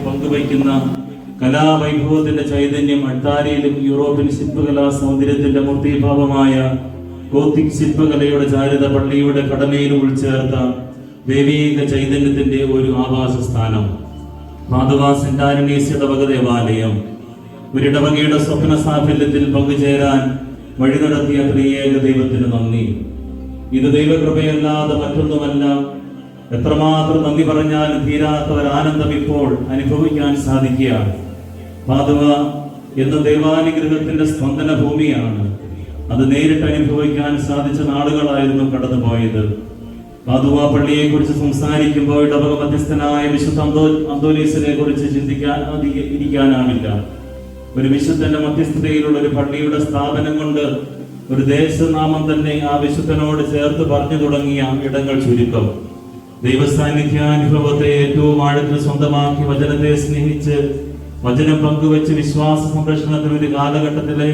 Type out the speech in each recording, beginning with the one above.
പങ്കുവയ്ക്കുന്ന കലാവൈഭവത്തിന്റെ ചൈതന്യം അൾത്താരയിലും യൂറോപ്യൻ ശില്പകലാ സൗന്ദര്യത്തിന്റെ മൂർത്തിഭാവമായ ഗോത്തിക് ശില്പകലയുടെ ചാരുത പള്ളിയുടെ ഘടനയിലും ഉൾച്ചേർത്ത ദൈവീക ചൈതന്യത്തിന്റെ ഒരു ആവാസ സ്ഥാനം. പാതുക സെന്റ് ആന്റണീസ് ഇടവക ദേവാലയം ഒരിടവകയുടെ സ്വപ്ന സാഫല്യത്തിൽ പങ്കുചേരാൻ വഴി നടത്തിയ ത്രിയേക ദൈവത്തിന് നന്ദി. ഇത് ദൈവകൃപയല്ലാതെ മറ്റൊന്നുമല്ല. എത്രമാത്രം നന്ദി പറഞ്ഞാലും തീരാത്ത ഒരാനന്ദം ഇപ്പോൾ അനുഭവിക്കാൻ സാധിക്കുകയാണ്. പാതുക എന്ന ദൈവാനുഗ്രഹത്തിന്റെ സ്പന്ദന ഭൂമിയാണ്. അത് നേരിട്ട് അനുഭവിക്കാൻ സാധിച്ച നാളുകളായിരുന്നു കടന്നുപോയത്. പാതുവ പള്ളിയെ കുറിച്ച് സംസാരിക്കുമ്പോൾ ഇടവക മധ്യസ്ഥനായ വിശുദ്ധ അന്തോനീസിനെ കുറിച്ച് ഇരിക്കാനാവില്ല. ഒരു വിശുദ്ധന്റെ മധ്യസ്ഥതയിലുള്ള ഒരു പള്ളിയുടെ സ്ഥാപനം കൊണ്ട് ഒരു ദേശനാമം തന്നെ ആ വിശുദ്ധനോട് ചേർത്ത് പറഞ്ഞു തുടങ്ങിയ ഇടങ്ങൾ ചുരുക്കം. ദൈവസാന്നിധ്യാനുഭവത്തെ ഏറ്റവും ആഴത്തിൽ സ്വന്തമാക്കി വചനത്തെ സ്നേഹിച്ച് വചനം പങ്കുവെച്ച് വിശ്വാസ സംരക്ഷണത്തിന് ഒരു കാലഘട്ടത്തിലെ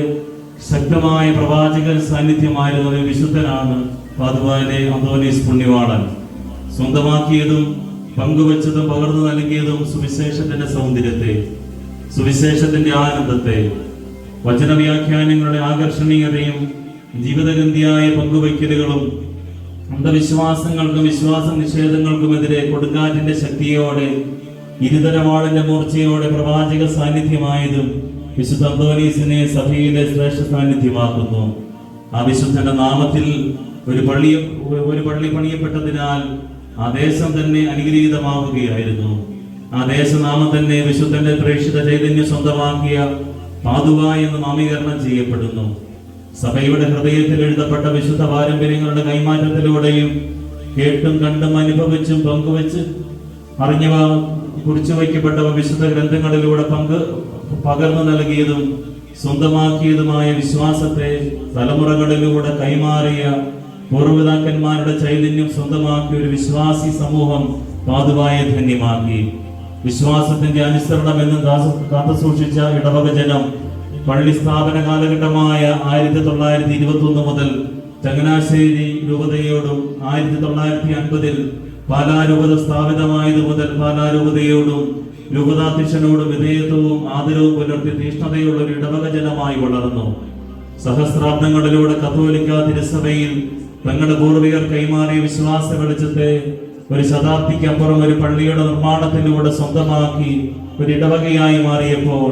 ശക്തമായ പ്രവാചക സാന്നിധ്യമായിരുന്ന ഒരു വിശുദ്ധനാണ് പാതുവായിലെ അന്തോനീസ് പുണ്യവാളൻ. സ്വന്തമാക്കിയതും പങ്കുവെച്ചതും പകർന്നു നൽകിയതും സുവിശേഷത്തിന്റെ സൗന്ദര്യത്തെ, സുവിശേഷത്തിന്റെ ആനന്ദത്തെ, വചനവ്യാഖ്യാനങ്ങളുടെ ആകർഷണീയതയും ജീവിതഗന്ധിയായ പങ്കുവയ്ക്കലുകളും അന്ധവിശ്വാസങ്ങൾക്കും വിശ്വാസ നിഷേധങ്ങൾക്കുമെതിരെ കൊടുങ്കാറ്റിന്റെ ശക്തിയോടെ ഇരുതരവാളിന്റെ മൂർച്ചയോടെ പ്രവാചക സാന്നിധ്യമായതും വിശുദ്ധ അന്തോനീസിനെ സഭയിലെ ശ്രേഷ്ഠ സാന്നിധ്യമാക്കുന്നു. ആ വിശുദ്ധന്റെ നാമത്തിൽ ഒരു പള്ളി പണിയപ്പെട്ടതിനാൽ ആ ദേശം തന്നെ അനുഗ്രഹീതമാവുകയായിരുന്നു. ആ ദേശനാമം തന്നെ വിശുദ്ധന്റെ പ്രേക്ഷിത ചൈതന്യം സ്വന്തമാക്കിയ പാതുവ എന്ന് നാമീകരണം ചെയ്യപ്പെടുന്നു. സഭയുടെ ഹൃദയത്തിൽ എഴുതപ്പെട്ട വിശുദ്ധ പാരമ്പര്യങ്ങളുടെ കൈമാറ്റത്തിലൂടെയും കേട്ടും കണ്ടും അനുഭവിച്ചും പങ്കുവെച്ച് അറിഞ്ഞവ കുറിച്ചു വയ്ക്കപ്പെട്ടവ വിശുദ്ധ ഗ്രന്ഥങ്ങളിലൂടെ പകർന്നു നൽകിയതും സ്വന്തമാക്കിയതുമായ വിശ്വാസത്തെ തലമുറകളിലൂടെ കൈമാറിയ പൂർവ്വപിതാക്കന്മാരുടെ ചൈതന്യം സ്വന്തമാക്കിയ ഒരു വിശ്വാസി സമൂഹം പാതുവായെ ധന്യമാക്കി. വിശ്വാസത്തിന്റെ അനുസരണം എന്നും കാത്തുസൂക്ഷിച്ച ഇടവക ജനം പള്ളി സ്ഥാപന കാലഘട്ടമായ 1921 മുതൽ ചങ്ങനാശ്ശേരി രൂപതയോടും 1950 പാലാ രൂപത സ്ഥാപിതമായതു മുതൽ പാലാ രൂപതയോടും രൂപതാധ്യക്ഷനോടും വിധേയത്വവും ആദരവും പുലർത്തി തീഷ്ണതയുള്ള ഒരു ഇടവക ജനമായി വളർന്നു. സഹസ്രാബ്ദങ്ങളിലൂടെ കത്തോലിക്ക തിരുസഭയിൽ തങ്ങളുടെ പൂർവികർ കൈമാറിയ വിശ്വാസ വെളിച്ചത്തെ ഒരു ശതാബ്ദിക്കപ്പുറം ഒരു പള്ളിയുടെ നിർമ്മാണത്തിലൂടെ സ്വന്തമാക്കി ഒരു ഇടവകയായി മാറിയപ്പോൾ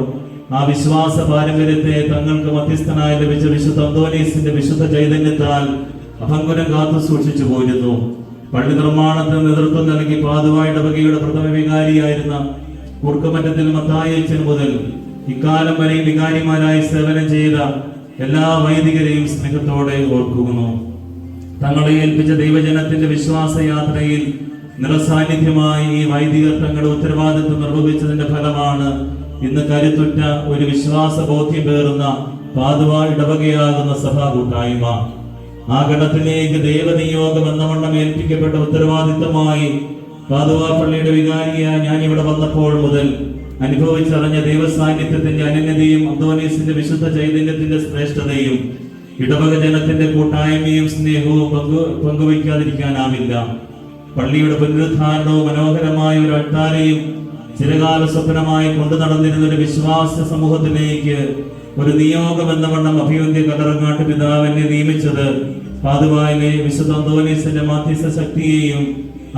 ആ വിശ്വാസ പാരമ്പര്യത്തെ തങ്ങൾക്ക് മധ്യസ്ഥനായി ലഭിച്ച വിശുദ്ധ അന്തോനീസിന്റെ വിശുദ്ധ ചൈതന്യത്താൽ അഭംഗുരം കാത്തു സൂക്ഷിച്ചു പോരുന്നു. പള്ളി നിർമ്മാണത്തിന് നേതൃത്വം നൽകി പാതുവ ഇടവകയുടെ പ്രഥമ വികാരിയായിരുന്ന കൂർക്കമറ്റത്തിൽ മത്തായച്ചൻ മുതൽ ഇക്കാലം വരെ വികാരിമാരായി സേവനം ചെയ്ത എല്ലാ വൈദികരെയും സ്നേഹത്തോടെ ഓർക്കുന്നു. തങ്ങളെ ഏൽപ്പിച്ച ദൈവജനത്തിന്റെ വിശ്വാസയാത്രയിൽ നിറസാന്നിധ്യമായി ഈ വൈദികർ തങ്ങളുടെ ഉത്തരവാദിത്വം നിർവഹിച്ചതിന്റെ ഫലമാണ് ഇന്ന് കരുത്തുറ്റ ഒരു വിശ്വാസ ബോധ്യം പേറുന്ന പാതുവ ഇടവകയാകുന്ന സഭാ കൂട്ടായ്മ. ആ ഗണത്തിലേക്ക് ദൈവനിയോഗം എന്നവണ്ണം ഏൽപ്പിക്കപ്പെട്ട ഉത്തരവാദിത്തമായി പാതുവ പള്ളിയുടെ വികാരിയായി ഞാൻ ഇവിടെ വന്നപ്പോൾ മുതൽ അനുഭവിച്ചറിഞ്ഞ ദൈവസാന്നിധ്യത്തിന്റെ അനന്യതയും അന്തോനീസിന്റെ വിശുദ്ധ ചൈതന്യത്തിന്റെ ശ്രേഷ്ഠതയും ഇടവക ജനത്തിന്റെ കൂട്ടായ്മയും സ്നേഹവും പങ്കുവയ്ക്കാതിരിക്കാനാവില്ല. പള്ളിയുടെ പുനരുദ്ധാരണവും മനോഹരമായ ഒരു അൾത്താരയും ചിരകാല സ്വപ്നമായി കൊണ്ടു നടന്നിരുന്ന ഒരു വിശ്വാസ സമൂഹത്തിലേക്ക് ഒരു നിയോഗം എന്നവണ്ണം അഭിവന്ദ്യ കലറങ്ങാട്ട് പിതാവിനെ നിയമിച്ചത് പാതുവായിലെ വിശുദ്ധ അന്തോനീസിന്റെ മാധ്യസ്ഥ ശക്തിയെയും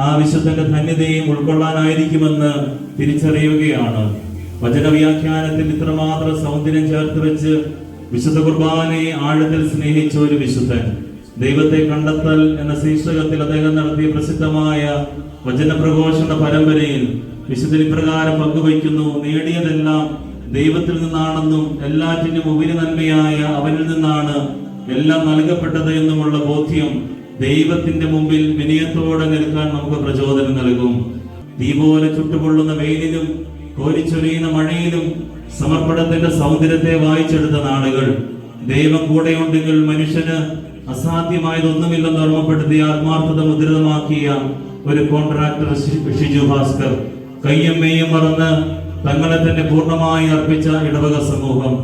ആ വിശുദ്ധന്റെ ധന്യതയും ഉൾക്കൊള്ളാനായിരിക്കുമെന്ന് തിരിച്ചറിയുകയാണ്. വചനവ്യാഖ്യാനത്തിൽ ഇത്രമാത്രം സൗന്ദര്യം ചേർത്ത് വെച്ച് വിശുദ്ധ കുർബാനയെ ആഴത്തിൽ സ്നേഹിച്ച ഒരു വിശുദ്ധൻ. ദൈവത്തെ കണ്ടെത്തൽ എന്ന ശീർഷകത്തിൽ അദ്ദേഹം നടത്തിയ പ്രസിദ്ധമായ വചനപ്രഘോഷണ പരമ്പരയിൽ വിശുദ്ധൻ ഇപ്രകാരം പങ്കുവയ്ക്കുന്നു: നേടിയതെല്ലാം ദൈവത്തിൽ നിന്നാണെന്നും എല്ലാറ്റിനും ഉപരി നന്മയായ അവനിൽ നിന്നാണ് എല്ലാം നൽകപ്പെട്ടത് എന്നുമുള്ള ബോധ്യം ദൈവത്തിന്റെ മുമ്പിൽ വിനയത്തോടെ നിൽക്കാൻ നമുക്ക് പ്രചോദനം നൽകും. തീ പോലെ ചുട്ടുപൊള്ളുന്ന വെയിലിലും കോരിച്ചൊരിയുന്ന മഴയിലും സമർപ്പണത്തിന്റെ സൗന്ദര്യത്തെ വായിച്ചെടുത്ത നാളുകൾ. ദൈവം കൂടെയുണ്ടെങ്കിൽ മനുഷ്യന് അസാധ്യമായതൊന്നുമില്ലെന്ന് ഓർമ്മപ്പെടുത്തിയ ആത്മാർത്ഥത മുദ്രിതമാക്കിയ ഒരു കോൺട്രാക്ടർ ഷിജു ഭാസ്കർ. കയ്യും മെയ്യും മറന്ന് തങ്ങളെ തന്നെ പൂർണ്ണമായി അർപ്പിച്ച ഇടവക സമൂഹം.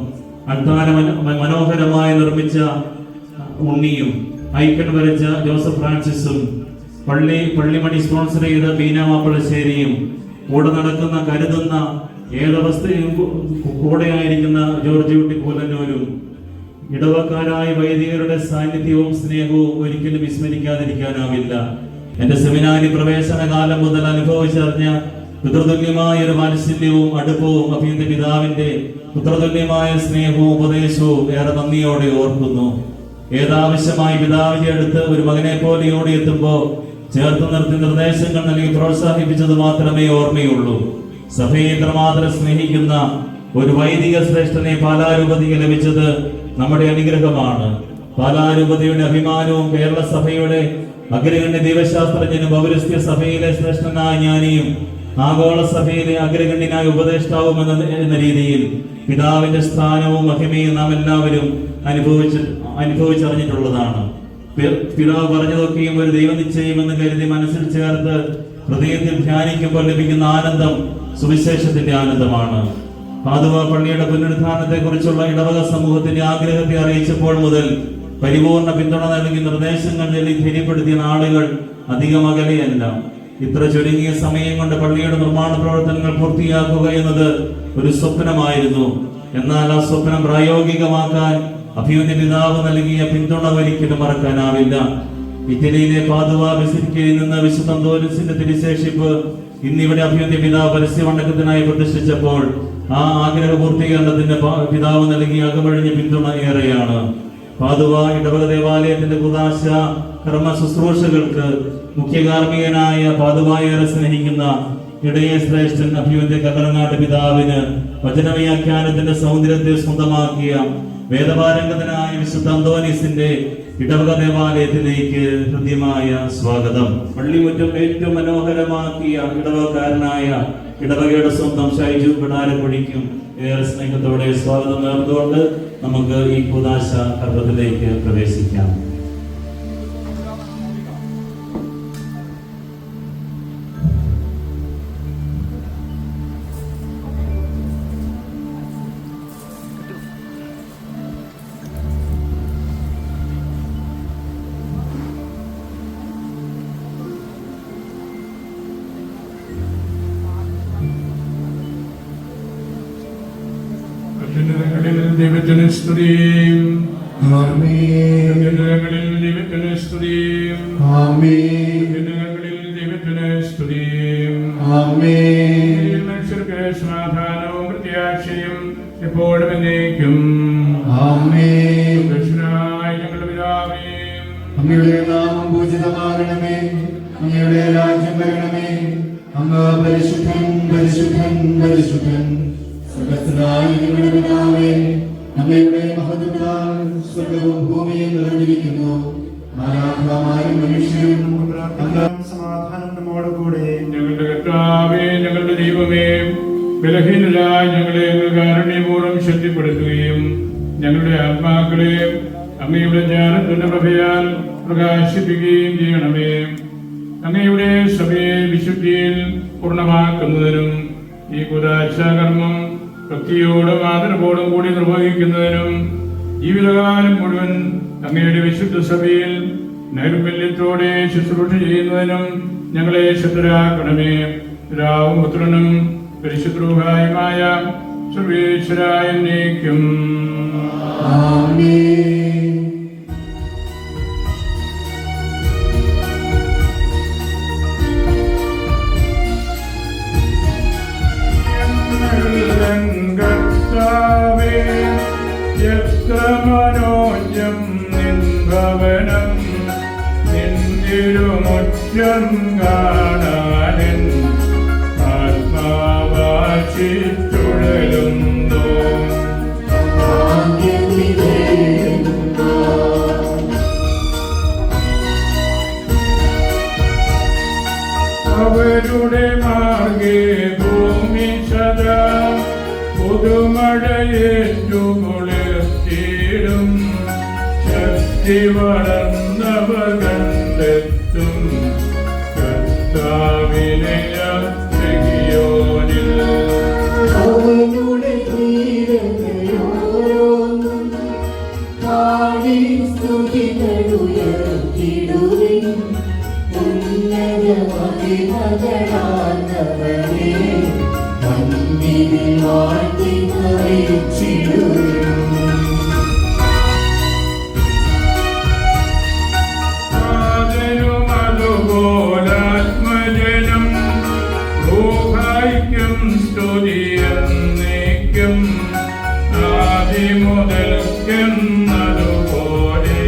അൾത്താര മനോഹരമായി നിർമ്മിച്ച ഉണ്ണിയും ഐക്കൺ വരച്ച ജോസഫ് ഫ്രാൻസിസും പള്ളിമണി സ്പോൺസർ ചെയ്ത ബീന മാപ്പളശ്ശേരിയും കൂടെ നടക്കുന്ന കരുതുന്ന ഏതവസ്ഥയും കൂടെയായിരിക്കുന്ന ജോർജ് കുട്ടി പൂലന്നൂരും ഇടവക്കാരായ വൈദികരുടെ സാന്നിധ്യവും സ്നേഹവും ഒരിക്കലും വിസ്മരിക്കാതിരിക്കാനാവില്ല. എന്റെ സെമിനാരി പ്രവേശന കാലം മുതൽ അനുഭവിച്ചറിഞ്ഞ പിതൃതുല്യമായ ഒരു വാത്സല്യവും അടുപ്പവും അഭിയന്റെ പിതാവിന്റെ പുത്രതുല്യമായ സ്നേഹവും ഉപദേശവും ഏറെ നന്ദിയോടെ ഓർക്കുന്നു. ഏതാവശ്യമായി പിതാവിന്റെ അടുത്ത് ഒരു മകനെ പോലെ ഓടിയെത്തുമ്പോ ചേർത്ത് നിർത്തി നിർദ്ദേശങ്ങൾ നൽകി പ്രോത്സാഹിപ്പിച്ചത് മാത്രമേ ഓർമ്മയുള്ളൂ. സഭയെ ഇത്രമാത്രം സ്നേഹിക്കുന്ന ഒരു വൈദിക ശ്രേഷ്ഠനെ പാലാരൂപതയ്ക്ക് ലഭിച്ചത് നമ്മുടെ അനുഗ്രഹമാണ്. പാലാരൂപതയുടെ അഭിമാനവും കേരള സഭയുടെ അഗ്രഗണ്യ ദൈവശാസ്ത്രജ്ഞനും പൗരസ്ത്യ സഭയിലെ ശ്രേഷ്ഠനായ ജ്ഞാനിയും ആഗോള സഭയിലെ അഗ്രഗണ്യനായ ഉപദേഷ്ടാവും എന്ന രീതിയിൽ പിതാവിന്റെ സ്ഥാനവും മഹിമയും നാം എല്ലാവരും അനുഭവിച്ചറിഞ്ഞിട്ടുള്ളതാണ്. പിതാവ് പറഞ്ഞതൊക്കെയും ഒരു ദൈവനിശ്ചയം എന്ന് കരുതി മനസ്സിൽ ചേർത്ത് ഹൃദയത്തിൽ ധ്യാനിക്കുമ്പോൾ ലഭിക്കുന്ന ആനന്ദം സുവിശേഷത്തിന്റെ ആനന്ദമാണ്. പാതുവ പള്ളിയുടെ പുനരുദ്ധാരണത്തെ കുറിച്ചുള്ള ഇടവക സമൂഹത്തിന്റെ ആഗ്രഹത്തെ അറിയിച്ചപ്പോൾ മുതൽ പരിപൂർണ പിന്തുണ നൽകി നിർദ്ദേശങ്ങൾ നൽകി ധൈര്യപ്പെടുത്തിയ നാളുകൾ അധികം അകലെയല്ല. ഇത്ര ചുരുങ്ങിയ സമയം കൊണ്ട് പള്ളിയുടെ നിർമ്മാണ പ്രവർത്തനങ്ങൾ പൂർത്തിയാക്കുക എന്നത് ഒരു സ്വപ്നമായിരുന്നു. എന്നാൽ ആ സ്വപ്നം പ്രായോഗികമാക്കാൻ അഭിമന്യ പിതാവ് നൽകിയ പിന്തുണ ഒരിക്കലും മറക്കാനാവില്ല. ഇറ്റലിയിലെ പാതുവ ബസിലിക്കയിൽ നിന്ന് വിശുദ്ധ അന്തോനീസിന്റെ തിരുശേഷിപ്പ് ഇന്നിവിടെ അഭിമന്യ പിതാവ് പരസ്യമണ്ഡലത്തിനായി പ്രതിഷ്ഠിച്ചപ്പോൾ ആ ആഗ്രഹ പൂർത്തീകരണത്തിന് പിതാവ് നൽകിയ അകമഴിഞ്ഞ പിന്തുണ ഏറെയാണ്. പാതുവ ഇടവക ദേവാലയത്തിന്റെ കുദാശ കർമ്മ ശുശ്രൂഷകൾക്ക് മുഖ്യ കാർമ്മികനായ പാതുവായേറെ സ്നേഹിക്കുന്ന ഇടയ ശ്രേഷ്ഠൻ അഭിമന്യ കല്ലറങ്ങാട്ട് പിതാവിന് വചനവ്യാഖ്യാനത്തിന്റെ സൗന്ദര്യത്തെ സ്വന്തമാക്കിയ വേദപാരംഗതനായ വിശുദ്ധ അന്തോനീസിന്റെ ഇടവക ദേവാലയത്തിലേക്ക് ഹൃദ്യമായ സ്വാഗതം. പള്ളിമുറ്റം ഏറ്റവും മനോഹരമാക്കിയ ഇടവകാരനായ ഇടവകയുടെ സ്വന്തം ഷൈജു പിടാരക്കുഴിക്കും ഏറെ സ്നേഹത്തോടെ സ്വാഗതം നേർന്നുകൊണ്ട് നമുക്ക് ഈ കുദാശ കർമ്മത്തിലേക്ക് പ്രവേശിക്കാം. ദൈവത്തിന് സ്തുതിയും ആമേൻ. ദൈവത്തിന് സ്തുതിയും ആമേൻ. ദൈവത്തിന് സ്തുതിയും ആമേൻ. മനുഷ്യർക്ക് സമാധാനവും പ്രത്യാശയും എപ്പോഴും എന്നേക്കും ആമേൻ. ദർശനായ ഞങ്ങളുടെ പിതാവേ, അങ്ങയുടെ നാമം പൂജിതമാകണമേ, അങ്ങയുടെ രാജ്യം വരണമേ, അങ്ങ് പരിശുദ്ധൻ പരിശുദ്ധൻ പരിശുദ്ധൻ. സ്വർഗ്ഗസ്ഥനായ ഞങ്ങളുടെ പിതാവേ, അങ്ങയുടെ മഹത്വത്താൽ സ്വർഗ്ഗവും ഭൂമിയും നിറഞ്ഞിരിക്കുന്നു. മാലാഖമാരും മനുഷ്യരും സമാധാനം നമ്മോട് കൂടെ. ഞങ്ങളുടെ കർത്താവേ, ഞങ്ങളുടെ ദൈവമേ, ബലഹീനരായ ഞങ്ങളെ കാരുണ്യപൂർവ്വം ശക്തിപ്പെടുത്തുകയും ഞങ്ങളുടെ ആത്മാക്കളെ അങ്ങയുടെ ജ്ഞാനത്തിന്റെ പ്രഭയാൽ പ്രകാശിപ്പിക്കുകയും ചെയ്യണമേ. അങ്ങയുടെ സഭയെ വിശുദ്ധിയിൽ പൂർണ്ണമാക്കുന്നതിനും ഈ കുദാശാകർമ്മം ഭക്തിയോടും ആദരവോടും കൂടി നിർവഹിക്കുന്നതിനും ജീവിതകാലം മുഴുവൻ അങ്ങയുടെ വിശുദ്ധ സഭയിൽ നൈർമല്യത്തോടെ ശുശ്രൂഷ ചെയ്യുന്നതിനും ഞങ്ങളെ ശക്തരാക്കണമേ. പിതാവും പുത്രനും പരിശുദ്ധമായ സർവേശ്വരായ എന്നേക്കും ആമേൻ. കർത്താവേ, എത്ര മനോജ്ഞം നിൻ ഭവനം, നിൻ തിരുമുറ്റം കാണാനെൻ ആത്മാവാശിച്ചുഴലുന്നു. അവരുടെ മാർഗേ ഭൂമി സദാ പുതുമഴയേറ്റുമുളിർത്തിടും. ശക്തി വളർന്നവർ കണ്ടെത്തും കർത്താവിനെ യോനിൽ. അവനുടെ തീരങ്ങളോരോന്നും പാടി സ്തുതികളുയർത്തിടുവിൻ. ഉന്നതമതിമകളാർന്നവരെ മണ്ണിൽ വാഴ്ത്തി അറിയിച്ചിടുവിൻ. അതുപോലാത്മജനം ഭൂഹായിക്കും സ്തുതിയെന്നേക്കും ആദിമുതൽക്കെന്നതുപോലെ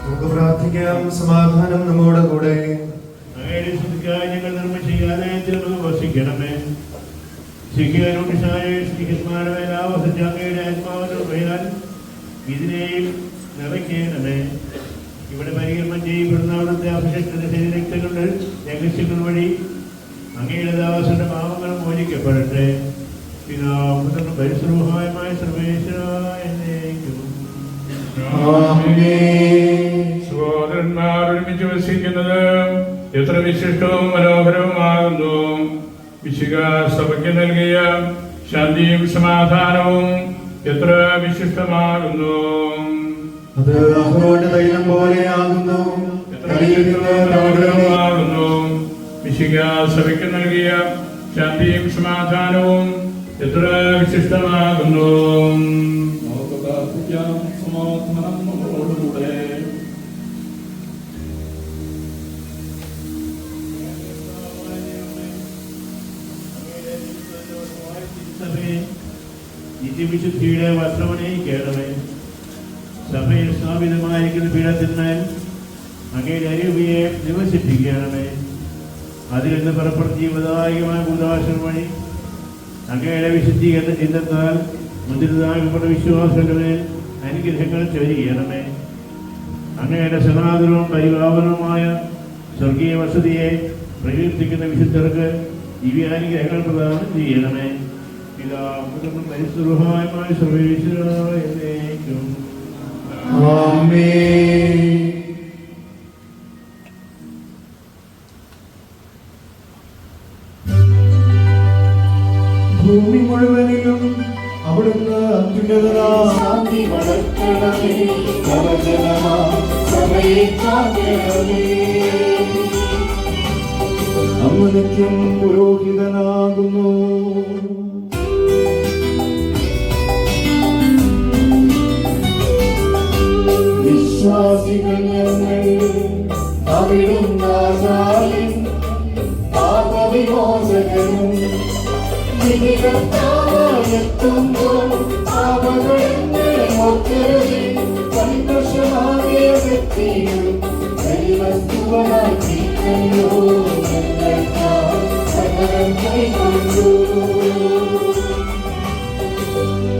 നമുക്ക് പ്രാർത്ഥിക്കാം. സമാധാനം നമ്മോട് കൂടെ. ഞങ്ങൾ നിർമ്മിച്ച് ആലയത്തിൽ വസിക്കണമേ. ഇതിനെയും നിറയ്ക്കണമേ. ഇവിടെ പരികർമ്മം ചെയ്യപ്പെടുന്ന അവിടുത്തെ അഭിഷേകത്തിന്റെ ശരീരരക്തങ്ങളുടെ രഹസ്യങ്ങൾ വഴി അങ്ങയുടെ ദാസന്റെ പാപങ്ങൾ മോചിക്കപ്പെടട്ടെ. പിതാവും പരിശ്രമമായ സർവേശ്വരേക്കും. സഹോദരന്മാർ ഒരുമിച്ച് വസിക്കുന്നത് എത്ര വിശിഷ്ടവും മനോഹരവുമാകുന്നു. വിശുദ്ധ സഭയ്ക്ക് നൽകിയ ശാന്തിയും സമാധാനവും എത്ര വിശിഷ്ടമാകുന്നു. അത് അഹരോന്റെ തൈലം പോലെയാകുന്നു. മനോഹരവുമാകുന്നു. വിശുദ്ധ സഭയ്ക്ക് നൽകിയ ശാന്തിയും സമാധാനവും എത്ര വിശിഷ്ടമാകുന്നു. നമുക്ക് പ്രാർത്ഥിക്കാം. സമാധാനം നമ്മളോടുകൂടെ. നിത്യവിശുദ്ധിയുടെ വസ്ത്രമണിയിക്കണമേ. സഭയിൽ സ്ഥാപിതമായിരിക്കുന്ന പീഠത്തിന്മേൽ അങ്ങയുടെ അരുവിയെ നിവസിപ്പിക്കണമേ. അതിൽ നിന്ന് പുറപ്പെടുന്ന ജീവദായകമായ ഭൂതാശം വഴി അങ്ങയുടെ വിശുദ്ധീകരണ ചിന്തത്താൽ മുദ്രിതമാക്കപ്പെട്ട വിശ്വാസങ്ങളുടെ മേൽ അനുഗ്രഹങ്ങൾ ചൊരിയണമേ. അങ്ങയുടെ സനാതനവും പരിപാവനവുമായ സ്വർഗീയ വസതിയെ പ്രകീർത്തിക്കുന്ന വിശുദ്ധർക്ക് ദിവ്യാനുഗ്രഹങ്ങൾ പ്രദാനം ചെയ്യണമേ. പിതാവും പരിശുദ്ധമായ സർവേശ്വരേക്കും. ആമേൻ. ഭൂമി മുഴുവനിലും അവിടുന്ന് അത്യുന്നതനാം. ശാന്തി വളർത്തണമേ, നവജനമാം സഭയെ കാക്കണമേ. അങ്ങ് നിത്യം പുരോഹിതനാകുന്നു. വിശ്വാസികൾ ഞങ്ങൾ അവിടുന്നാസായും പാപവിമോചകനും വിധികർത്താവായെത്തുമ്പോൾ പാപങ്ങളെ ഓർക്കരുതേ. സന്തോഷമാകിയ വ്യക്തിയും ദൈവസ്തുവനാക്കിയോ സകലം കൈക്കൊണ്ടു.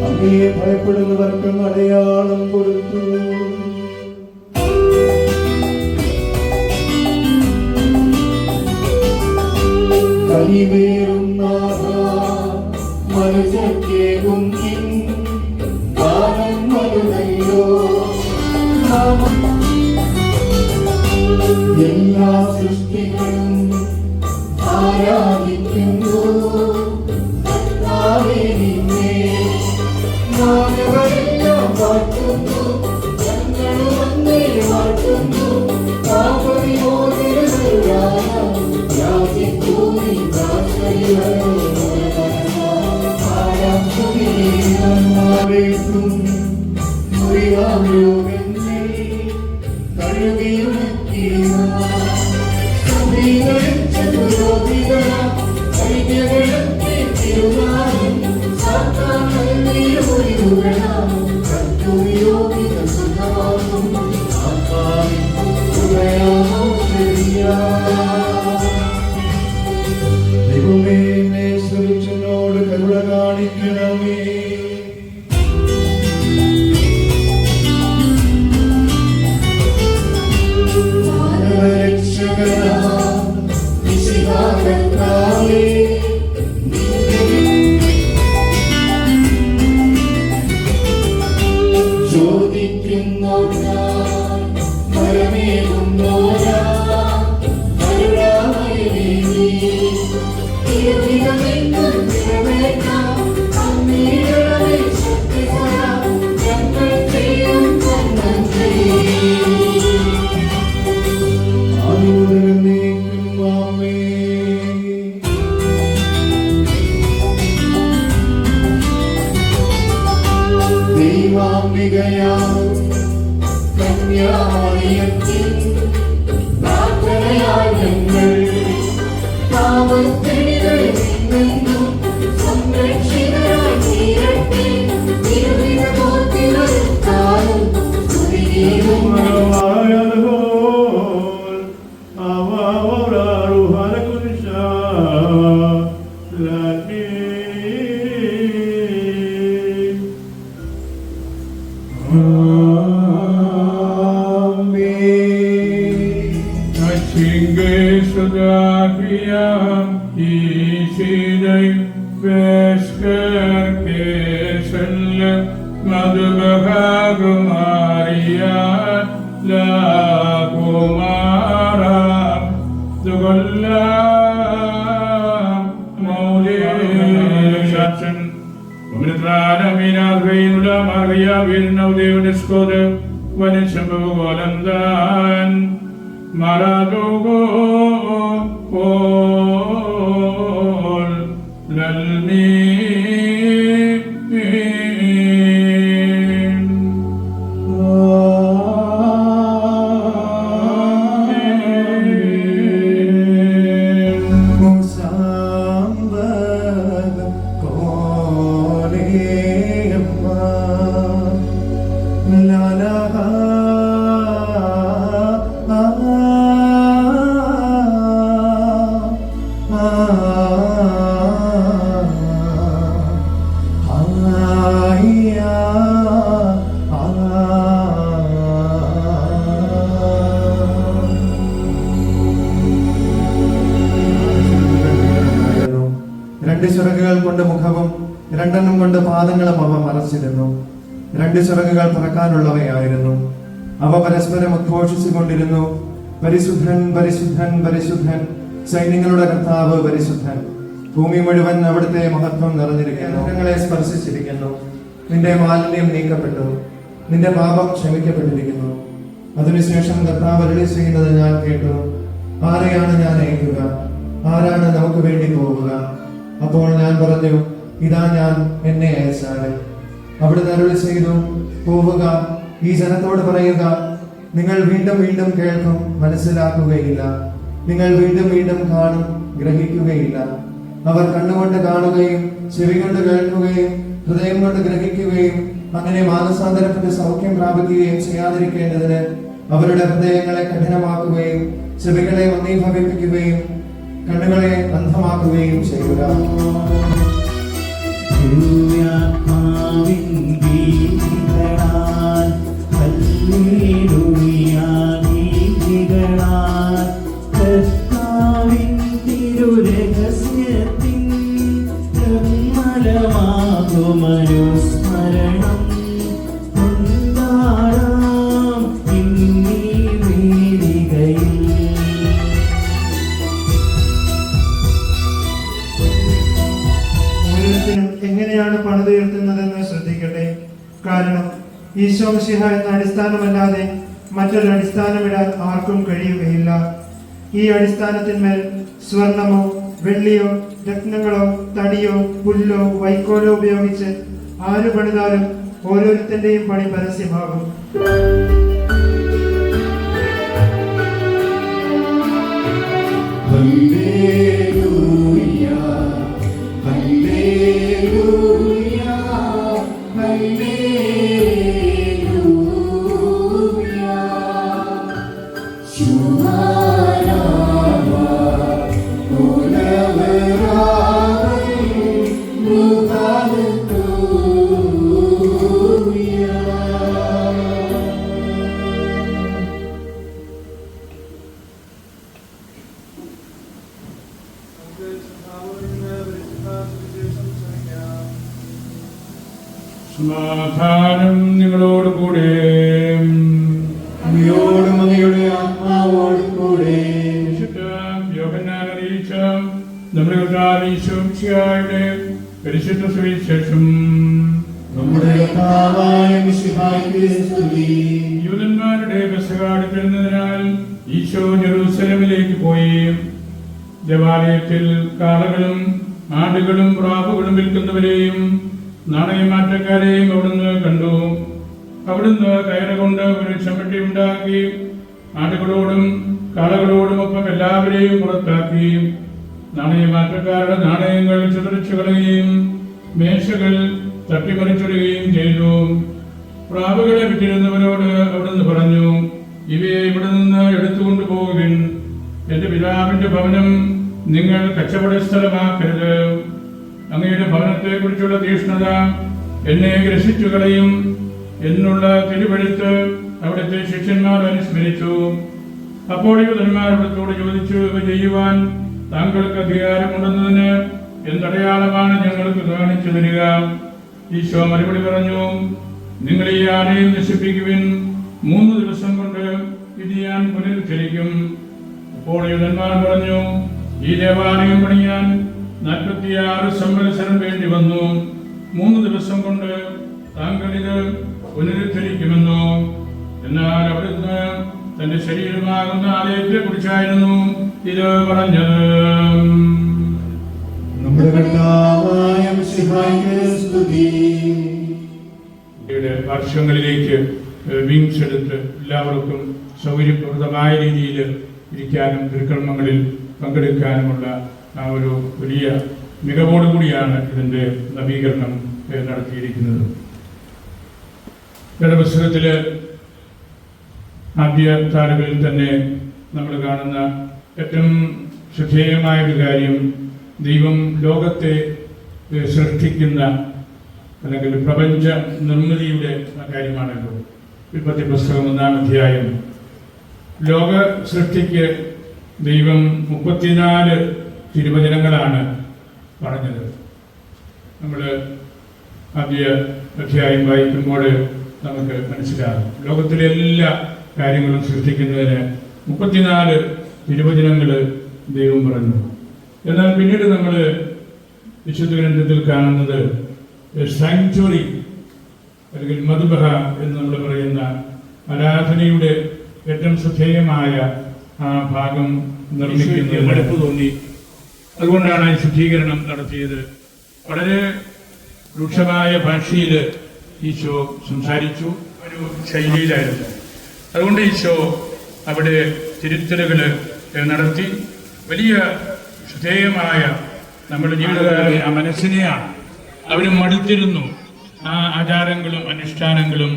അങ്ങയെ ഭയപ്പെടുന്നവർക്ക് അടയാളം കൊടുത്തു. കനിവേറുന്ന മനുഷ്യർക്കേകും ഗാനങ്ങളുടയോ എല്ലാ സൃഷ്ടികളും ആരാധിക്കുന്നു കർത്താവേ നിന്നെ. മാനവരെല്ലാം വാഴ്ത്തുന്നു, ഞങ്ങളും അങ്ങേ വാഴ്ത്തുന്നു. പാപവിമോചകനായ യാചിക്കൂനി ആരാധനയും മുറിവാം രോഗങ്ങൾ കഴുകിയുണക്കിയ സ്ത്രീകളിച്ച പുരോഹിതനാം വൈദ്യകളെ തിരുനാളും സാത്താൻ നൽകിയ ഒഴിവുകളാം കർത്തവ്യോഗ്യ സുഖമാകും ആത്മാവിൻ ഹൃദയമോ ശരിയാ. ദൈവമേ, എന്നെ സ്തുതിച്ചവനോട് കരുണ കാണിക്കണമേ. മാനവരക്ഷകനാം മിശിഹാകർത്താവേ, ചോദിക്കുന്നോരാ മരമേകുന്നോരാ കരുണാമയനേ നീ. തിരുവിതമെന്നും നിറവേറ്റാം അങ്ങയുടെ ശക്തിസാരം ഞങ്ങൾ ചെയ്യും നന്മ. ആദിമുതലെന്നേക്കും ആമേൻ. ദൈവാംബികയാം കന്യാമറിയത്തിൽ പ്രാർത്ഥനയാൽ ഞങ്ങൾ പാപത്തിനികളിൽ നിന്നും സംരക്ഷിതരായി തീരട്ടെ. തിരുവിതമോത്തിനൊരുക്കാലും സ്തുതിയും ും രണ്ട് ചിറകുകൾ കൊണ്ട് മുഖവും രണ്ടെണ്ണം കൊണ്ട് പാദങ്ങളും അവ മറച്ചിരുന്നു. രണ്ട് ചിറകുകൾ പറക്കാനുള്ളവയായിരുന്നു. അവ പരസ്പരം ഉദ്ഘോഷിച്ചുകൊണ്ടിരുന്നു, പരിശുദ്ധൻ പരിശുദ്ധൻ പരിശുദ്ധൻ, സൈന്യങ്ങളുടെ കർത്താവ് പരിശുദ്ധൻ. ഭൂമി മുഴുവൻ അവിടുത്തെ മഹത്വം നിറഞ്ഞിരിക്കുന്നു. ഞങ്ങളെ സ്പർശിച്ചിരിക്കുന്നു. നിന്റെ മാലിന്യം നീക്കപ്പെട്ടു, നിന്റെ പാപം ക്ഷമിക്കപ്പെട്ടിരിക്കുന്നു. അതിനുശേഷം കർത്താവ് അരുളി ചെയ്യുന്നത് ഞാൻ കേട്ടു. ആരെയാണ് ഞാൻ അയക്കുക? ആരാണ് നമുക്ക് വേണ്ടി പോവുക? അപ്പോൾ ഞാൻ പറഞ്ഞു, ഇതാ ഞാൻ, എന്നെ അയച്ചാല്. അവിടുന്ന് അരുളി ചെയ്തു, പോവുക, ഈ ജനത്തോട് പറയുക, നിങ്ങൾ വീണ്ടും വീണ്ടും കേൾക്കും, മനസ്സിലാക്കുകയില്ല. നിങ്ങൾ വീണ്ടും വീണ്ടും കാണും, ഗ്രഹിക്കുകയില്ല. അവർ കണ്ണുകൊണ്ട് കാണുകയും ചെവി കൊണ്ട് കേൾക്കുകയും ഹൃദയം കൊണ്ട് ഗ്രഹിക്കുകയും അങ്ങനെ മാനസാന്തരപ്പെട്ട് സൗഖ്യം പ്രാപിക്കുകയും ചെയ്യാതിരിക്കേണ്ടതിന് അവരുടെ ഹൃദയങ്ങളെ കഠിനമാക്കുകയും ചെവികളെ മന്ദീഭവിപ്പിക്കുകയും കണ്ണുകളെ അന്ധമാക്കുകയും ചെയ്യുക. മനുസ്മരണം കൊണ്ടാടാം ഇന്നീ വേദികയിൽ. ഓരോരുത്തരും എങ്ങനെയാണ് പണിതുയർത്തുന്നതെന്ന് ശ്രദ്ധിക്കട്ടെ. കാരണം ഈശോ മിശിഹ എന്ന അടിസ്ഥാനമല്ലാതെ മറ്റൊരു അടിസ്ഥാനമിടാൻ ആർക്കും കഴിയുകയില്ല. ഈ അടിസ്ഥാനത്തിന്മേൽ സ്വർണമോ വെള്ളിയോ രത്നങ്ങളോ തടിയോ പുല്ലോ വൈക്കോലോ ഉപയോഗിച്ച് ആര് പണിതാലും ഓരോരുത്തന്റെയും പണി പരസ്യമാകും. ഹല്ലേലൂയ ഹല്ലേലൂയ ഹല്ലേലൂയ ശുഭാരാമ ഉലവരാമൻ മുബാരകൂയ. സമാധാനം നിങ്ങളോട് കൂടെ. അങ്ങയോടും അങ്ങയുടെ ആത്മാവോടും കൂടെ. വിശുദ്ധ യോഹന്നാൻ അറിയിച്ച നമ്മുടെ കർത്താവ് ഈശോ മിശിഹായുടെ പരിശുദ്ധ സുവിശേഷം. നമ്മുടെ കർത്താവായ മിശിഹായ്ക്ക് സ്തുതി. യൂദന്മാരുടെ പെസഹ അടുത്തിരുന്നതിനാൽ ഈശോ ജെറൂസലേമിലേക്ക് പോയി. ദേവാലയത്തിൽ കാളകളും ആടുകളും പ്രാവുകളും വിൽക്കുന്നവരെയും നാണയമാറ്റക്കാരെയും അവിടുന്ന് കണ്ടു. അവിടുന്ന് കയറുകൊണ്ട് ഒരു ചമ്മട്ടി ഉണ്ടാക്കി ആടുകളോടും കാളകളോടും ഒപ്പം എല്ലാവരെയും പുറത്താക്കി. നാണയമാറ്റക്കാരുടെ നാണയങ്ങൾ ചിതറിച്ചു കളയുകയും മേശകൾ തട്ടിമറിച്ചിടുകയും ചെയ്തു. പ്രാവുകളെ വിറ്റിരുന്നവരോട് അവിടുന്ന് പറഞ്ഞു, ഇവയെ ഇവിടെ നിന്ന് എടുത്തുകൊണ്ടു പോകുവിൻ. എന്റെ പിതാവിന്റെ ഭവനം നിങ്ങൾ കച്ചവട സ്ഥലമാക്കരുത്. അങ്ങയുടെ ഭവനത്തെ കുറിച്ചുള്ള തീഷ്ണത എന്നെ ഗ്രസിച്ചു കളയും എന്നുള്ള തിരുവെഴുത്ത് അവിടുത്തെ ശിഷ്യന്മാർ അനുസ്മരിച്ചു. അപ്പോൾ യൂതന്മാർ അവിടത്തോട് ചോദിച്ചു, ഇവ ചെയ്യുവാൻ താങ്കൾക്ക് അധികാരമുണ്ടെന്നതിന് എന്തടയാളമാണ് ഞങ്ങൾക്ക് കാണിച്ചു തരിക? ഈശോ മറുപടി പറഞ്ഞു, നിങ്ങൾ ഈ ആലയം നശിപ്പിക്കുവിൻ, 3 ദിവസം കൊണ്ട് ഇത് ഞാൻ പുനരുദ്ധരിക്കും. അപ്പോൾ യൂതന്മാർ പറഞ്ഞു, ഈ ദേവാലയം പണിയാൻ 46 സംവത്സരം വേണ്ടി വന്നു. 3 ദിവസം കൊണ്ട് താങ്കൾ ഇത് പുനരുദ്ധരിക്കുമെന്നോ? എന്നാൽ അവിടുന്ന് തന്റെ ശരീരമാകുന്ന ആലയത്തെ കുറിച്ചായിരുന്നു ഇത് പറഞ്ഞത്. നമ്മുടെ കർത്താവായ മിശിഹായ്ക്ക് സ്തുതി. വർഷങ്ങളിലേക്ക് വിങ്സ് എടുത്ത് എല്ലാവർക്കും സൗകര്യപ്രദമായ രീതിയിൽ ഇരിക്കാനും തിരുക്കർമ്മങ്ങളിൽ പങ്കെടുക്കാനുമുള്ള ആ ഒരു വലിയ മികവോടുകൂടിയാണ് ഇതിന്റെ നവീകരണം നടത്തിയിരിക്കുന്നത്. വേദപുസ്തകത്തില് ആദ്യ താളുകളിൽ തന്നെ നമ്മൾ കാണുന്ന ഏറ്റവും ശ്രദ്ധേയമായ ഒരു കാര്യം ദൈവം ലോകത്തെ സൃഷ്ടിക്കുന്ന അല്ലെങ്കിൽ പ്രപഞ്ച നിർമ്മിതിയുടെ കാര്യമാണല്ലോ. ഉൽപ്പത്തി പുസ്തകം 1-ാം അധ്യായം. ലോക സൃഷ്ടിക്ക് ദൈവം 34 തിരുവചനങ്ങളാണ് പറഞ്ഞത്. നമ്മൾ ആദ്യ അധ്യായം വായിക്കുമ്പോൾ നമുക്ക് മനസ്സിലാകും ലോകത്തിലെ എല്ലാ കാര്യങ്ങളും സൃഷ്ടിക്കുന്നതിന് 34 തിരുവചനങ്ങൾ ദൈവം പറഞ്ഞു. എന്നാൽ പിന്നീട് നമ്മൾ വിശുദ്ധ ഗ്രന്ഥത്തിൽ കാണുന്നത് സാങ്ച്വറി അല്ലെങ്കിൽ മദ്ബഹ എന്ന് നമ്മൾ പറയുന്ന ആരാധനയുടെ ഏറ്റവും ശ്രദ്ധേയമായ ആ ഭാഗം നിർമ്മിക്കുന്നത് മടുപ്പ് തോന്നി. അതുകൊണ്ടാണ് ഈ ശുദ്ധീകരണം നടത്തിയത്. വളരെ രൂക്ഷമായ ഭാഷയിൽ ഈശോ സംസാരിച്ചു, ഒരു ശൈലിയിലായിരുന്നു. അതുകൊണ്ട് ഈശോ അവിടെ തിരുത്തലുകൾ നടത്തി. വലിയ ശ്രദ്ധേയമായ നമ്മുടെ ജീവിതകാല ആ മനസ്സിനെയാണ് അവർ മടുത്തിരുന്നു. ആ ആചാരങ്ങളും അനുഷ്ഠാനങ്ങളും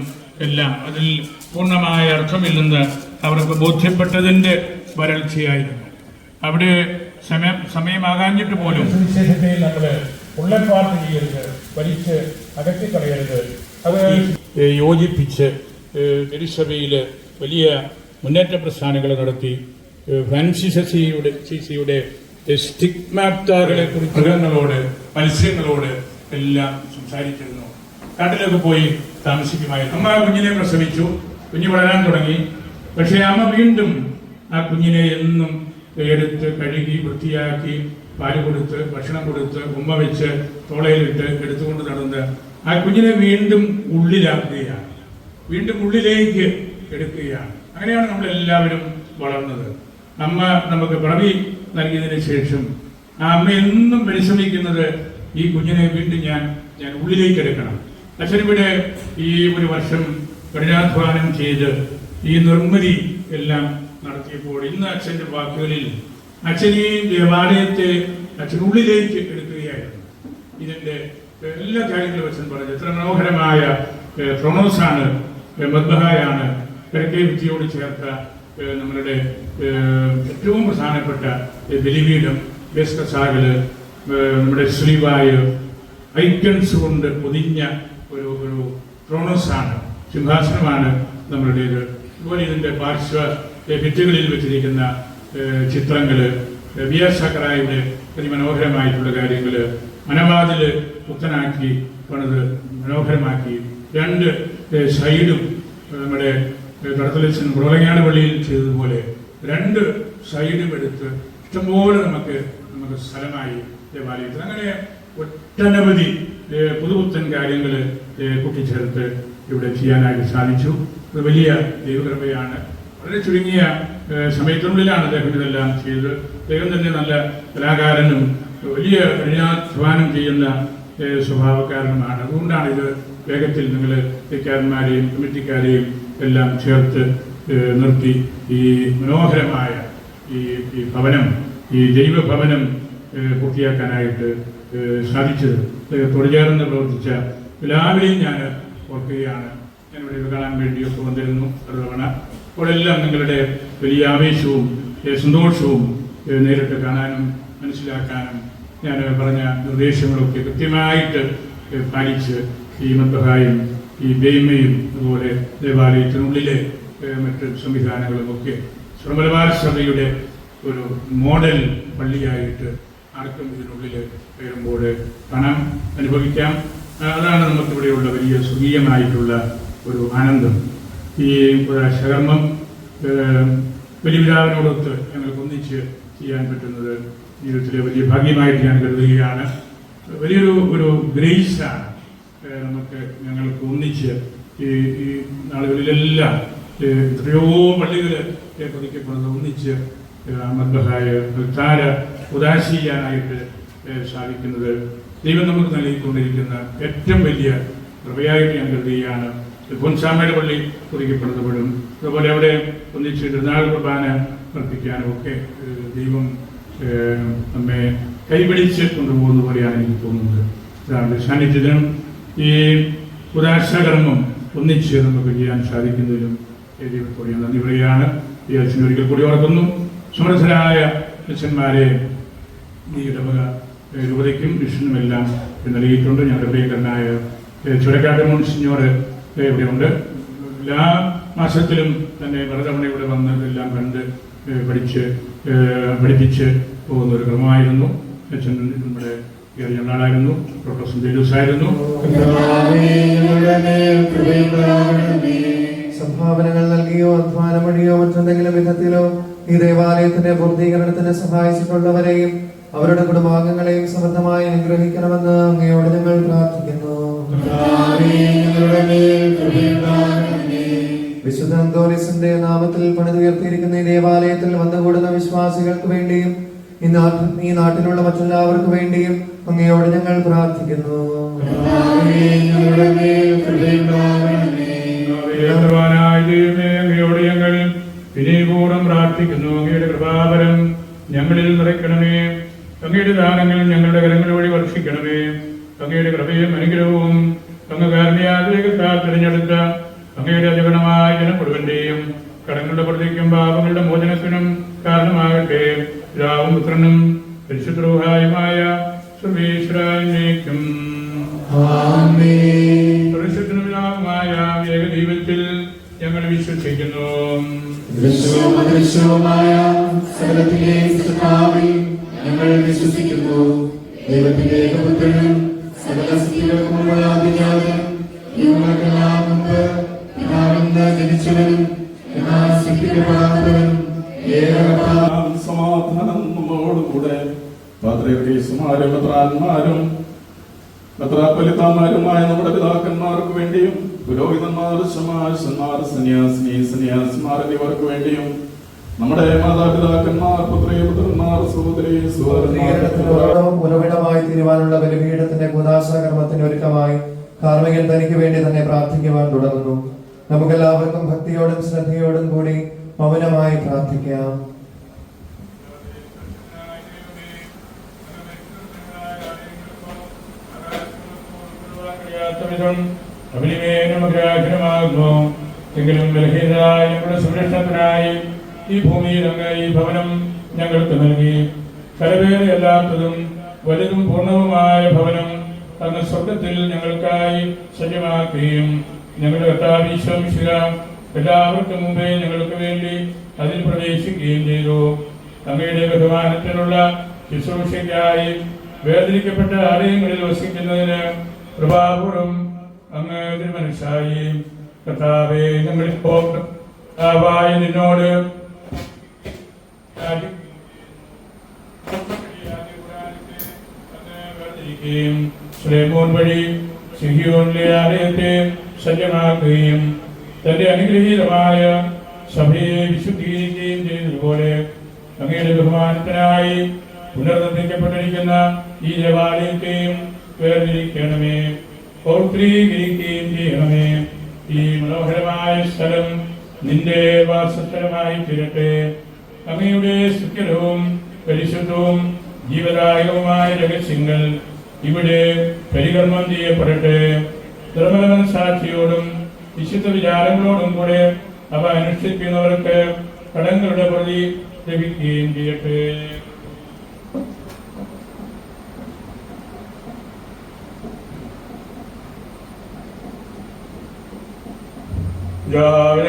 എല്ലാം അതിൽ പൂർണ്ണമായ അർത്ഥമില്ലെന്ന് അവർക്ക് ബോധ്യപ്പെട്ടതിന്റെ വരൾച്ചയായിരുന്നു. അവിടെ സമയമാകാഞ്ഞിട്ട് പോലും വിശേഷത്തെ നമ്മൾ ഉള്ളപ്പാട്ട് ചെയ്യരുത്, വലിച്ച് അകറ്റിക്കളയരുത്. അത് യോജിപ്പിച്ച് തിരുസഭയിൽ വലിയ മുന്നേറ്റ പ്രസ്ഥാനങ്ങൾ നടത്തി. ഫ്രാൻസിസ് അസീസിയുടെ സ്റ്റിഗ്മാറ്റാകളെ കുറിച്ച് മൃഗങ്ങളോട് മത്സ്യങ്ങളോട് എല്ലാം സംസാരിച്ചിരുന്നു. കാട്ടിലൊക്കെ പോയി താമസിക്കുമായിരുന്നു. അമ്മ കുഞ്ഞിനെ പ്രസവിച്ചു, കുഞ്ഞ് വളരാൻ തുടങ്ങി. പക്ഷേ അമ്മ വീണ്ടും ആ കുഞ്ഞിനെ എന്നും എടുത്ത് കഴുകി വൃത്തിയാക്കി പാല് കൊടുത്ത് ഭക്ഷണം കൊടുത്ത് ഉമ്മ വെച്ച് തോളയിലിട്ട് എടുത്തുകൊണ്ട് നടന്ന് ആ കുഞ്ഞിനെ വീണ്ടും ഉള്ളിലാക്കുകയാണ്, വീണ്ടും ഉള്ളിലേക്ക് എടുക്കുകയാണ്. അങ്ങനെയാണ് നമ്മളെല്ലാവരും വളർന്നത്. അമ്മ നമുക്ക് പിറവി നൽകിയതിന് ശേഷം ആ അമ്മ എന്നും പരിശ്രമിക്കുന്നത് ഈ കുഞ്ഞിനെ വീണ്ടും ഞാൻ ഉള്ളിലേക്ക് എടുക്കണം. അച്ഛനിവിടെ ഈ ഒരു വർഷം കഠിനാധ്വാനം ചെയ്ത് ഈ നിർമ്മിതി എല്ലാം നടത്തിയപ്പോൾ ഇന്ന് അച്ഛൻ്റെ വാക്കുകളിൽ അച്ഛൻ ഈ ദേവാലയത്തെ അച്ഛൻ ഉള്ളിലേക്ക് എടുക്കുകയായിരുന്നു. ഇതിന്റെ എല്ലാ കാര്യങ്ങളും അച്ഛൻ പറഞ്ഞു. എത്ര മനോഹരമായ ക്രോണോസാണ്, മദ്ബഹായാണ്, കിഴക്കേ ഭിത്തിയോട് ചേർത്ത നമ്മളുടെ ഏറ്റവും പ്രധാനപ്പെട്ട ബലിപീഠം, ബേസ്കസാകള്, നമ്മുടെ സ്ലീവായ ഐക്കൺസ് കൊണ്ട് പൊതിഞ്ഞ ഒരു ക്രോണോസാണ്, സിംഹാസനമാണ് നമ്മളുടേത്. അതുപോലെ ഇതിന്റെ പാർശ്വ ഭിത്തികളിൽ വെച്ചിരിക്കുന്ന ചിത്രങ്ങള്, വിയാസക്കറായുടെ അതിമനോഹരമായിട്ടുള്ള കാര്യങ്ങള്, മനവാതില് പുത്തനാക്കി പണിത് മനോഹരമാക്കി. 2 സൈഡും നമ്മുടെ കടത്തലച്ചൻ കുളങ്ങാട് പള്ളിയിൽ ചെയ്തതുപോലെ 2 സൈഡും എടുത്ത് ഇഷ്ടംപോലെ നമുക്ക് സ്ഥലമായി ദേവാലയത്തിൽ. അങ്ങനെ ഒട്ടനവധി പുതുപുത്തൻ കാര്യങ്ങൾ കൂട്ടിച്ചേർത്ത് ഇവിടെ ചെയ്യാനായിട്ട് സാധിച്ചു. അത് വലിയ ദൈവകൃപയാണ്. വളരെ ചുരുങ്ങിയ സമയത്തിനുള്ളിലാണ് അദ്ദേഹം ഇതെല്ലാം ചെയ്തത്. അദ്ദേഹം തന്നെ നല്ല കലാകാരനും വലിയ കഠിനാധ്വാനം ചെയ്യുന്ന സ്വഭാവക്കാരനുമാണ്. അതുകൊണ്ടാണ് ഇത് വേഗത്തിൽ നിങ്ങൾ തെക്കാരന്മാരെയും കമ്മിറ്റിക്കാരെയും എല്ലാം ചേർത്ത് നിർത്തി ഈ മനോഹരമായ ഈ ഭവനം, ഈ ദൈവഭവനം പൂർത്തിയാക്കാനായിട്ട് സാധിച്ചത്. അദ്ദേഹത്തോട് ചേർന്ന് പ്രവർത്തിച്ച എല്ലാവരെയും ഞാൻ ഓർക്കുകയാണ്. ഞാനിവിടെ ഇത് കാണാൻ വേണ്ടിയൊക്കെ വന്നിരുന്നു ഒരു തവണ. അപ്പോഴെല്ലാം നിങ്ങളുടെ വലിയ ആവേശവും സന്തോഷവും നേരിട്ട് കാണാനും മനസ്സിലാക്കാനും ഞാൻ പറഞ്ഞ നിർദ്ദേശങ്ങളൊക്കെ കൃത്യമായിട്ട് പാലിച്ച് ഈ മദ്ബഹായും ഈ ബെയ്മയും അതുപോലെ ദേവാലയത്തിനുള്ളിലെ മറ്റ് സംവിധാനങ്ങളും ഒക്കെ ശ്രീമലബാർ സഭയുടെ ഒരു മോഡൽ പള്ളിയായിട്ട് ആർക്കും ഇതിനുള്ളിൽ കയറുമ്പോൾ കാണാം, അനുഭവിക്കാം. അതാണ് നമുക്കിവിടെയുള്ള വലിയ സ്വർഗീയമായിട്ടുള്ള ഒരു ആനന്ദം. ഈ ശകർമ്മം വലിയപിതാവിനോടൊത്ത് ഞങ്ങൾക്ക് ഒന്നിച്ച് ചെയ്യാൻ പറ്റുന്നത് ജീവിതത്തിലെ വലിയ ഭാഗ്യമായിട്ട് ഞാൻ കരുതുകയാണ്. വലിയൊരു ഗ്രേസാണ് നമുക്ക് ഞങ്ങൾക്ക് ഒന്നിച്ച് ഈ നാളുകളിലെല്ലാം എത്രയോ പള്ളികൾ പ്രതിക്കപ്പെടുന്നത് ഒന്നിച്ച് മദ്ബഹായ താര ഉദാശീയാനായിട്ട് സാധിക്കുന്നത് ദൈവം നമുക്ക് നൽകിക്കൊണ്ടിരിക്കുന്ന ഏറ്റവും വലിയ കൃപയായിട്ട് ഞാൻ കരുതുകയാണ്. പൊൻസാമയുടെ പള്ളി കുറിക്കപ്പെടുന്നപ്പോഴും അതുപോലെ അവിടെ ഒന്നിച്ച് തിരുനാൾ കുർബാന അർപ്പിക്കാനും ഒക്കെ ദൈവം നമ്മെ കൈപിടിച്ച് കൊണ്ടുപോകുന്ന പോലെയാണ് എനിക്ക് തോന്നുന്നത്. ഇതാണ് സാന്നിധ്യത്തിനും ഈ ഉദാശകർമ്മം ഒന്നിച്ച് നമുക്ക് ചെയ്യാൻ സാധിക്കുന്നതിലും ദൈവത്തോടെ ഞാൻ നന്ദി പറയുകയാണ്. ഈ അച്ഛനെ ഒരിക്കൽ കൂടി ഓർക്കുന്നു. സമർത്ഥരായ അച്ഛന്മാരെ ഈ ഇടവക രൂപതയ്ക്കും വിഷ്ണുമെല്ലാം നൽകിയിട്ടുണ്ട്. ഞങ്ങളുടെ പ്രിയങ്കരനായ ചുരക്കാട്ട് മോൺസിഞ്ഞോർ ഇവിടെയുണ്ട്. എല്ലാ മാസത്തിലും തന്നെ പലതവണ ഇവിടെ വന്ന് ഇതെല്ലാം കണ്ട് പഠിപ്പിച്ച് പോകുന്ന ഒരു ക്രമമായിരുന്നു. അച്ഛൻ നമ്മുടെ ജനറലായിരുന്നു, പ്രൊഫസർ ജലൂസ് ആയിരുന്നു. സംഭാവനകൾ നൽകിയോ അധ്വാനം വഴിയോ മറ്റെന്തെങ്കിലും വിധത്തിലോ ഈ ദേവാലയത്തിന്റെ പൂർത്തീകരണത്തിന് സഹായിച്ചിട്ടുള്ളവരെയും അവരുടെ കുടുംബാംഗങ്ങളെയും സമൃദ്ധമായി അനുഗ്രഹിക്കണമെന്ന് അങ്ങയോട് ഞങ്ങൾ പ്രാർത്ഥിക്കുന്നു. വിശുദ്ധ അന്തോനീസിന്റെ നാമത്തിൽ പണിതുയർത്തിയിരിക്കുന്ന ഈ ദേവാലയത്തിൽ വന്നുകൂടുന്ന വിശ്വാസികൾക്ക് വേണ്ടിയും ഈ നാട്ടിലുള്ള മറ്റെല്ലാവർക്കു വേണ്ടിയും അങ്ങയോട് ഞങ്ങൾ പ്രാർത്ഥിക്കുന്നു. അങ്ങയോട് ഞങ്ങൾ വിനയപൂർവ്വം പ്രാർത്ഥിക്കുന്നു. അങ്ങയുടെ കൃപാവരം ഞങ്ങളിൽ നിറയ്ക്കണമേ. അങ്ങയുടെ ദാനങ്ങൾ ഞങ്ങളുടെ കരങ്ങൾ വഴി വർഷിക്കണമേ. അങ്ങയുടെ കൃപയും അനുഗ്രഹവും അങ്ങ് കാരുണ്യാതിരേകത്താൽ തിരഞ്ഞെടുത്ത അങ്ങയുടെ അജഗണമായ ജനം മുഴുവന്റെയും കടങ്ങളുടെ പ്രതിക്കും പാപങ്ങളുടെ മോചനത്തിനും കാരണമാകട്ടെ. പിതാവും പുത്രനും പരിശുദ്ധ റൂഹായുമായ സർവേശ്വരായും പരിശുദ്ധനുമായ ഏകദൈവത്തിൽ ഞങ്ങൾ വിശ്വസിക്കുന്നു. ഞങ്ങൾ വിശ്വസിക്കുന്നു. ദൈവത്തിന്റെ ഏകപുത്രനും സകല സൃഷ്ടികൾക്കുമുള്ള ആദിജാതൻ, യുഗങ്ങൾക്കെല്ലാം മുമ്പ് പിതാവിന്ന് ജനിച്ചവനും എന്നാൽ സൃഷ്ടിക്കപ്പെടാത്തവനും സമാധാനം നമ്മോടുകൂടെ പാത്രീസുമാരും മെത്രാന്മാരും മെത്രാപ്പൊലിത്താന്മാരുമായ നമ്മുടെ പിതാക്കന്മാർക്ക് വേണ്ടിയും പുരോഹിതന്മാർ, ശമാശന്മാർ, സന്യാസിമാർ എന്നിവർക്ക് വേണ്ടിയും നമ്മുടെ മാതാപിതാക്കന്മാർ, പുത്രന്മാർ, സഹോദരി ഉറവിടമായി തീരുവാനുള്ള ബലിപീഠത്തിന്റെ കൂദാശകർമ്മത്തിന് ഒരുക്കമായി കാർമികൻ തനിക്ക് വേണ്ടി തന്നെ പ്രാർത്ഥിക്കുവാൻ തുടങ്ങുന്നു. നമുക്കെല്ലാവർക്കും ഭക്തിയോടും ശ്രദ്ധയോടും കൂടി മൗനമായി പ്രാർത്ഥിക്കാം. എങ്കിലും ബലഹീനരായ ഞങ്ങളുടെ സംരക്ഷണത്തിനായി ഈ ഭൂമിയിൽ അങ്ങ് ഈ ഭവനം ഞങ്ങൾക്ക് നൽകി. കരവേലയല്ലാത്തതും വലുതും പൂർണ്ണവുമായ ഭവനം അങ്ങ് സ്വർഗത്തിൽ ഞങ്ങൾക്കായി സജ്ജമാക്കുകയും ഞങ്ങളുടെ കർത്താവ് ഈശോ മിശിഹ എല്ലാവർക്കും മുമ്പേ ഞങ്ങൾക്ക് വേണ്ടി അതിൽ പ്രവേശിക്കുകയും ചെയ്തു. അങ്ങയുടെ ബഹുമാനത്തിനുള്ള ശുശ്രൂഷയ്ക്കായി വേർതിരിക്കപ്പെട്ട ആലയങ്ങളിൽ വസിക്കുന്നതിന് കൃപാപൂർവം അങ്ങ് തിരുമനസ്സായി. കർത്താവേ, ഞങ്ങളിപ്പോൾ കർത്താവായ നിന്നോട് വഴി സിഹിയോനിലെ ആലയത്തെ സജ്ജമാക്കുകയും തന്റെ അനുഗ്രഹീതമായ സഭയെ വിശുദ്ധീകരിക്കുകയും ചെയ്തതുപോലെ അങ്ങയുടെ ബഹുമാനത്തിനായി പുനർനിർമ്മിക്കപ്പെട്ടിരിക്കുന്ന ഈ ദേവാലയത്തെയും വേർതിരിക്കണമേ, പൗത്രീകരിക്കുകയും ചെയ്യണമേ. ഈ മനോഹരമായ സ്ഥലം നിന്റെ വാസസ്ഥലമായി തീരട്ടെ. അങ്ങയുടെ സുഖരവും പരിശുദ്ധവും ജീവദായകവുമായ രഹസ്യങ്ങൾ ഇവിടെ പരികർമ്മം ചെയ്യപ്പെടട്ടെ. നിർമ്മല സാക്ഷിയോടും വിശുദ്ധ വിചാരങ്ങളോടും കൂടെ അവ അനുഷ്ഠിക്കുന്നവർക്ക് കടങ്ങളുടെ പ്രതി ലഭിക്കുകയും ചെയ്യട്ടെ.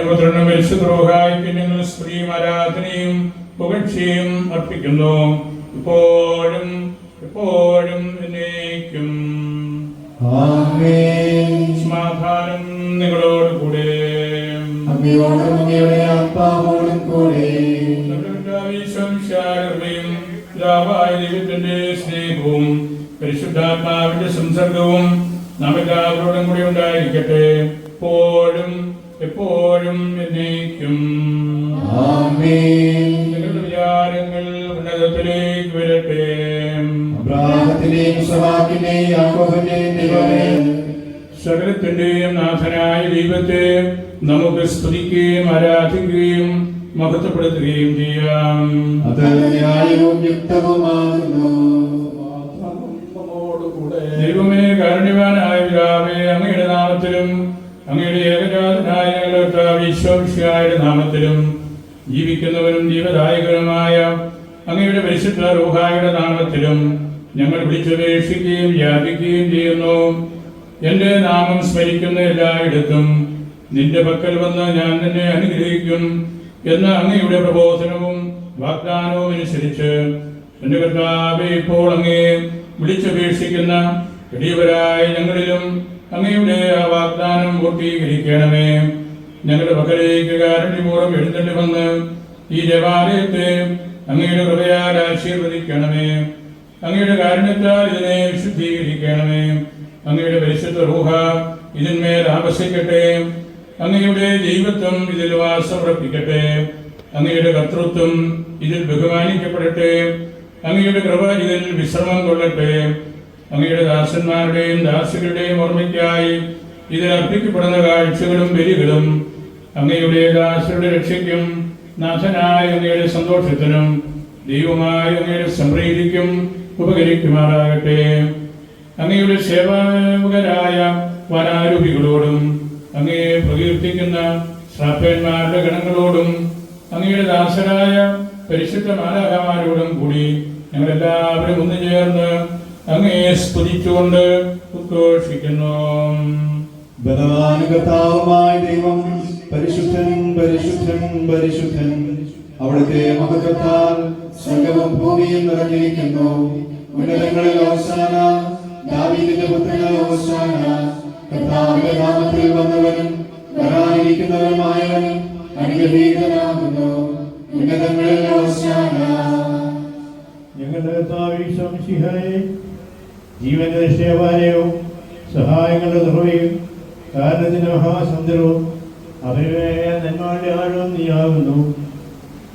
പുത്രനും പരിശുദ്ധ റൂഹായിക്ക് ഞങ്ങൾ സ്ത്രീയും ആരാധന ആരാധനയും പുകഴ്ചയും അർപ്പിക്കുന്നു, ഇപ്പോഴും എപ്പോഴും എന്നേക്കും. ആമേൻ. സമാധാനം നിങ്ങളോട് കൂടെ. അങ്ങയോടും അങ്ങയുടെ ആത്മാവോടും കൂടെ. പിതാവായ ദൈവത്തിന്റെ സ്നേഹവും പരിശുദ്ധാത്മാവിന്റെ സംസർഗവും നാം എല്ലാവരോടും കൂടി ഉണ്ടായിരിക്കട്ടെ, എപ്പോഴും എപ്പോഴും എന്നേക്കും. ആമേൻ. നിങ്ങളുടെ വിചാരങ്ങൾ ഉന്നതത്തിലേക്ക് വരട്ടെ. അബ്രാഹത്തിന്റെയും ഇസ്ഹാക്കിന്റെയും യാക്കോബിന്റെയും ദൈവമേ, സകലത്തിന്റെയും നാഥനായ ദൈവത്തെ നമുക്ക് സ്തുതിക്കുകയും ആരാധിക്കുകയും മഹത്വപ്പെടുത്തുകയും ചെയ്യാം. അത് ന്യായവും യുക്തവുമാകുന്നു. ദൈവമേ, കാരുണ്യവാനായ പിതാവേ, അങ്ങയുടെ നാമത്തിലും അങ്ങയുടെ ഏകജാതനായ ഞങ്ങളുടെ കർത്താവ് ഈശോമിശിഹായുടെ നാമത്തിലും ജീവിക്കുന്നവനും ജീവദായകനുമായ അങ്ങയുടെ പരിശുദ്ധ റൂഹായുടെ നാമത്തിലും ഞങ്ങൾ വിളിച്ചപേക്ഷിക്കുകയും യാചിക്കുകയും ചെയ്യുന്നു. എന്റെ നാമം സ്മരിക്കുന്ന എല്ലായിടത്തും നിന്റെ പക്കൽ വന്ന് ഞാൻ നിന്നെ അനുഗ്രഹിക്കും എന്ന അങ്ങയുടെ പ്രബോധനവും വാഗ്ദാനവും അനുസരിച്ച് എന്റെ കർത്താവേ, ഇപ്പോൾ അങ്ങയെ വിളിച്ചപേക്ഷിക്കുന്ന എളിയവരായ ഞങ്ങളിലും അങ്ങയുടെ ആ വാഗ്ദാനം പൂർത്തീകരിക്കണമേ. ഞങ്ങളുടെ പക്കലേക്ക് കാരുണ്യപൂർവ്വം എഴുന്നള്ളി വന്ന് ഈ ദേവാലയത്തെ അങ്ങയുടെ കൃപയാൽ ആശീർവദിക്കണമേ. അങ്ങയുടെ കാരുണ്യത്താൽ ഇതിനെ വിശുദ്ധീകരിക്കണമേ. അങ്ങയുടെ പരിശുദ്ധ റൂഹ ഇതിന്മേൽ ആവസിക്കട്ടെ. അങ്ങയുടെ ദൈവത്വം ഇതിൽ വാസമുറപ്പിക്കട്ടെ. അങ്ങയുടെ കർത്തൃത്വം ഇതിൽ ബഹുമാനിക്കപ്പെടട്ടെ. അങ്ങയുടെ കൃപ ഇതിൽ വിശ്രമം കൊള്ളട്ടെ. അങ്ങയുടെ ദാസന്മാരുടെയും ദാസികളുടെയും ഓർമ്മയ്ക്കായി ഇതിൽ അർപ്പിക്കപ്പെടുന്ന കാഴ്ചകളും ബലികളും അങ്ങയുടെ ദാസരുടെ രക്ഷയ്ക്കും നാഥനായ അങ്ങയുടെ സന്തോഷത്തിനും ദൈവമായ അങ്ങയുടെ സംപ്രീതിക്കും ഉപകരിക്കുമാറാകട്ടെ. അങ്ങയുടെ സേവകരായ വനാരൂപികളോടും അങ്ങയെ പ്രകീർത്തിക്കുന്ന ശ്രാപ്പന്മാരുടെ ഗണങ്ങളോടും അങ്ങയുടെ ദാസരായ പരിശുദ്ധ മാലാഖമാരോടും കൂടി ഞങ്ങളെല്ലാവരും ഒന്നു ചേർന്ന് അങ്ങയെ സ്തുതിച്ചുകൊണ്ട് ഉദ്ഘോഷിക്കുന്നു. ബലവാനുകർത്താവുമായ ദൈവം പരിശുദ്ധൻ പരിശുദ്ധൻ പരിശുദ്ധൻ. അവിടുത്തെ മഹത്വത്താൽ സ്വർഗ്ഗവും ഭൂമിയും നിറഞ്ഞിരിക്കുന്നു. ഉന്നതങ്ങളിൽ ഹോശാന, ദാവീദിന്റെ പുത്രനായ ഹോശാന. കർത്താവിന്റെ നാമത്തിൽ വന്നവനും വരാനിരിക്കുന്നവനുമായവനും അനുഗ്രഹീതനാകുന്നു. ഉന്നതങ്ങളിൽ ഹോശാന. ഞങ്ങളുടെ കർത്താവ് ഈശോമിശിഹായെ, ജീവന്റെ നിശ്ചയവാനവും സഹായങ്ങളുടെ നിർവയും കാരണത്തിന്റെ മഹാസമുദ്രവും അവരുമായ നന്മകളുടെ ആഴവും നീയാകുന്നു.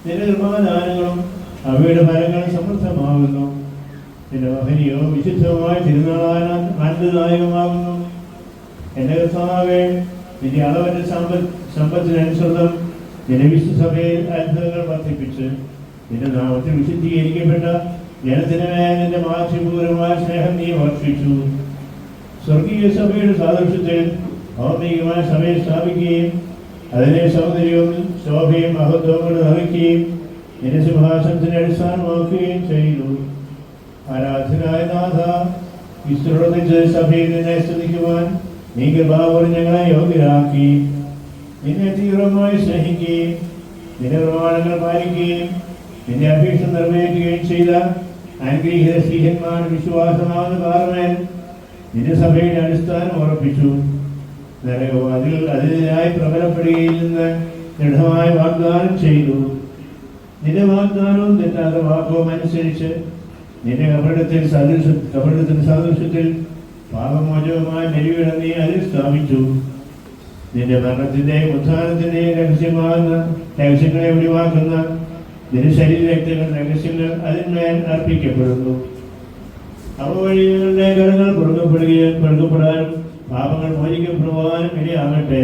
നിന്റെ നിർമ്മാദാനങ്ങളും അവയുടെ ഫലങ്ങൾ സമൃദ്ധമാകുന്നു. നിന്റെ മഹനീയവും വിശുദ്ധവുമായ തിരുനാളാനന്ദദായകമാകുന്നു. എന്റെ കർത്താവേ, നിന്റെ അളവന്റെ സമ്പത്തിനനുസൃതം നിന്റെ വിശുദ്ധസഭയിൽ അത്ഭുതങ്ങൾ വർദ്ധിപ്പിച്ച് നിന്റെ നാമത്തിൽ വിശുദ്ധീകരിക്കപ്പെട്ട ജനത്തിന് മേൽ നിന്റെ മാതൃപൂർവമായ സ്നേഹം നീ വർഷിച്ചു. സ്വർഗീയ സഭയുടെ സാദൃശ്യത്തിൽ ഭൗമികമായ സഭയെ സ്ഥാപിക്കുകയും അതിനെ സൗന്ദര്യവും ശോഭയും മഹത്വവും കൊണ്ട് നിറയ്ക്കുകയും നിന്റെ സിംഹാസനത്തിന് അടിസ്ഥാനമാക്കുകയും ചെയ്തു. ആരാധനായ നാഥ, വിസ്തൃത സഭയിൽ നിന്നെ സ്തുതിക്കുവാൻ നീ കൃപാവോട് ഞങ്ങളെ യോഗ്യരാക്കി. നിന്നെ തീവ്രമായി സ്നേഹിക്കുകയും നിന്റെ പ്രമാണങ്ങൾ പാലിക്കുകയും നിന്റെ അപേക്ഷ നിറവേറ്റുകയും ചെയ്ത അനുഗ്രഹീത സ്ത്രീഹന്മാർ വിശ്വാസമാകുന്ന പാറമേൽ നിന്റെ സഭയുടെ അടിസ്ഥാനം ഉറപ്പിച്ചു. അതിനായി പ്രബലപ്പെടുകയിൽ നിന്ന് ദൃഢമായ വാഗ്ദാനം ചെയ്തു. നിന്റെ വാഗ്ദാനവും തെറ്റാത്ത വാക്കവും അനുസരിച്ച് നിന്റെ കപടത്തിന് സാദൃശ്യത്തിൽ പാപമോചകമായ ബലിപീഠം നീ അതിൽ സ്ഥാപിച്ചു. നിന്റെ മരണത്തിന്റെയും ഉത്ഥാനത്തിന്റെയും രഹസ്യങ്ങളെ ഒഴിവാക്കുന്ന നിന്റെ ശരീരരക്തങ്ങൾ രഹസ്യങ്ങൾ അതിന്മേൽ അർപ്പിക്കപ്പെടുന്നു. അവ വഴി ഞങ്ങളുടെ കരങ്ങൾ കൊടുക്കപ്പെടാനും പാപങ്ങൾ മോചിക്കപ്പെടുവാനും ഇടയാകട്ടെ.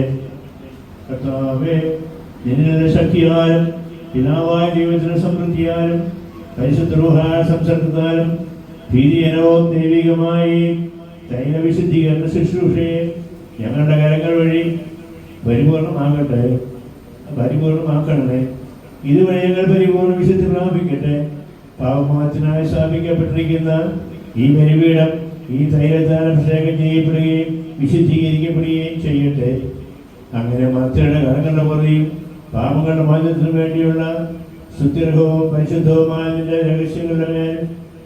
കർത്താവേ, നിന്റെ ശക്തിയാലും പിതാവായ ദൈവത്തിന്റെ സമൃദ്ധിയാലും പരിശുദ്ധ റൂഹായ സംസർഗത്താലും ഭീതിജനവും ദൈവികമായി തൈലവിശുദ്ധീകരണ ശുശ്രൂഷയെ ഞങ്ങളുടെ കരങ്ങൾ വഴി പരിപൂർണമാക്കണമേ. ഇതുവഴി ഞങ്ങൾ പരിപൂർണ്ണ വിശുദ്ധി പ്രാപിക്കട്ടെ. പാപമോചനത്തിനായി സ്ഥാപിക്കപ്പെട്ടിരിക്കുന്ന ഈ ബലിപീഠം ഈ തൈലത്താൽ അഭിഷേകം ചെയ്യപ്പെടുകയും വിശുദ്ധീകരിക്കപ്പെടുകയും ചെയ്യട്ടെ. അങ്ങനെ മക്കളുടെ കരങ്ങളുടെ പുറത്തെയും പാപങ്ങളുടെ മോചനത്തിനു വേണ്ടിയുള്ള സുദീർഘവും പരിശുദ്ധവുമായ നിന്റെ രഹസ്യങ്ങളുടെ മേൽ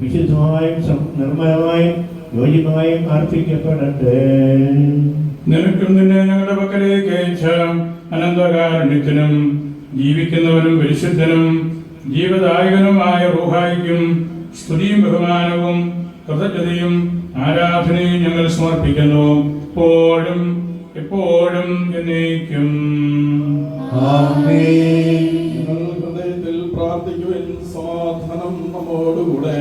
വിശുദ്ധമായും നിർമ്മലമായും യോഗ്യമായും അർപ്പിക്കപ്പെടട്ടെ. നിനക്കും നിന്നെ ഞങ്ങളുടെ പക്കലേക്ക് അയച്ച അനന്തകാരുണ്യത്തിനും ജീവിക്കുന്നവനും പരിശുദ്ധനും ജീവദായകനുമായ റൂഹായിക്കും സ്തുതിയും ബഹുമാനവും കൃതജ്ഞതയും ആരാധനയും ഞങ്ങൾ സമർപ്പിക്കുന്നു, എപ്പോഴും എപ്പോഴും എന്നേക്കും. നിങ്ങൾ ഹൃദയത്തിൽ പ്രാർത്ഥിക്കുവാൻ സമാധാനം നമ്മോടുകൂടെ.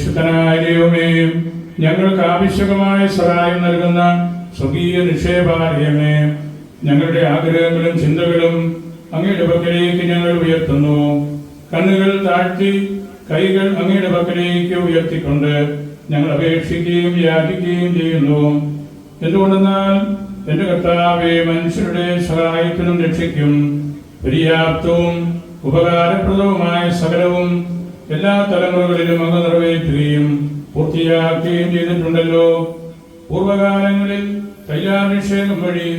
ശുദ്ധനായ ദൈവമേ, ഞങ്ങൾക്ക് ആവശ്യകമായ സഹായം നൽകുന്ന സ്വകീയ നിക്ഷേപാലയമേ, ഞങ്ങളുടെ ആഗ്രഹങ്ങളും ചിന്തകളും അങ്ങയുടെ പക്കലേക്ക് ഞങ്ങൾ ഉയർത്തുന്നു. കണ്ണുകൾ താഴ്ത്തി കൈകൾ അങ്ങയുടെ പക്കലേക്ക് ഉയർത്തിക്കൊണ്ട് ഞങ്ങൾ അപേക്ഷിക്കുകയും യാചിക്കുകയും ചെയ്യുന്നു. എന്തുകൊണ്ടെന്നാൽ എന്റെ കർത്താവേ, മനുഷ്യരുടെ സഹായത്തിനും രക്ഷയ്ക്കും പര്യാപ്തവും ഉപകാരപ്രദവുമായ സകലവും എല്ലാ തലമുറകളിലും അങ്ങ് നിറവേറ്റുകയും പൂർത്തിയാക്കുകയും ചെയ്തിട്ടുണ്ടല്ലോ. പൂർവകാലങ്ങളിൽ തൈലാഭിഷേകം വഴി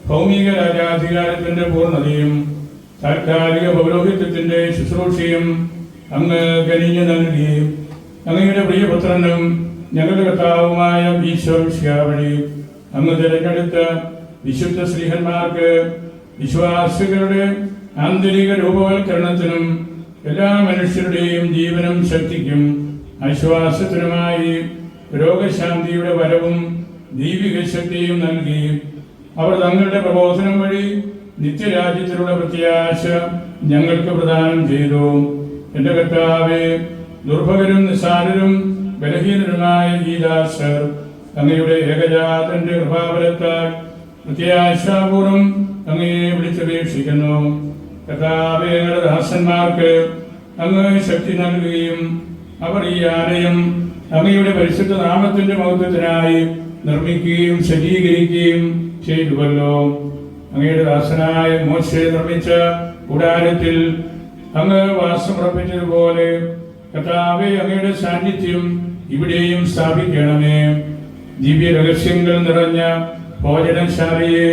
ഭൗമിക രാജാധികാരത്തിന്റെ പൂർണ്ണതയും താൽക്കാലിക പൗരോഹിത്യത്തിന്റെ ശുശ്രൂഷയും അങ്ങ് കനിഞ്ഞു നൽകി. അങ്ങയുടെ പ്രിയപുത്രനും ഞങ്ങളുടെ കർത്താവുമായ ഈശോമിശിഹാ വഴി അങ്ങ് തിരഞ്ഞെടുത്ത വിശുദ്ധ ശ്രീഹന്മാർക്ക് വിശ്വാസികളുടെ ആന്തരിക രൂപവൽക്കരണത്തിനും എല്ലാ മനുഷ്യരുടെയും ജീവനും ശക്തിക്കും ആശ്വാസത്തിനുമായി രോഗശാന്തിയുടെ വരവും ദൈവിക ശക്തിയും നൽകി. അവർ തങ്ങളുടെ പ്രബോധനം വഴി നിത്യരാജ്യത്തിലുള്ള പ്രത്യാശ ഞങ്ങൾക്ക് പ്രദാനം ചെയ്തു. എന്റെ കർത്താവേ, ദുർഭകരും നിസ്സാരരും ബലഹീനരുമായ ഈ ദാസർ അങ്ങയുടെ ഏകജാതന്റെ കൃപാബലത്താൽ പ്രത്യാശാപൂർവം അങ്ങയെ വിളിച്ചപേക്ഷിക്കുന്നു. കർത്താവേ, ഞങ്ങളുടെ ദാസന്മാർക്ക് അങ്ങ് ശക്തി നൽകുകയും അവർ ഈ ആലയം അങ്ങയുടെ പരിശുദ്ധ നാമത്തിന്റെ മഹത്വത്തിനായി നിർമ്മിക്കുകയും സജ്ജീകരിക്കുകയും ചെയ്തുവല്ലോ. അങ്ങയുടെ ദാസനായ മോശെ നിർമ്മിച്ച കൂടാരത്തിൽ അങ്ങ് വാസമുറപ്പിച്ചതുപോലെ കർത്താവേ, അങ്ങയുടെ സാന്നിധ്യം ഇവിടെയും സ്ഥാപിക്കണമേ. ദിവ്യ രഹസ്യങ്ങൾ നിറഞ്ഞ ഭോജനശാലയെ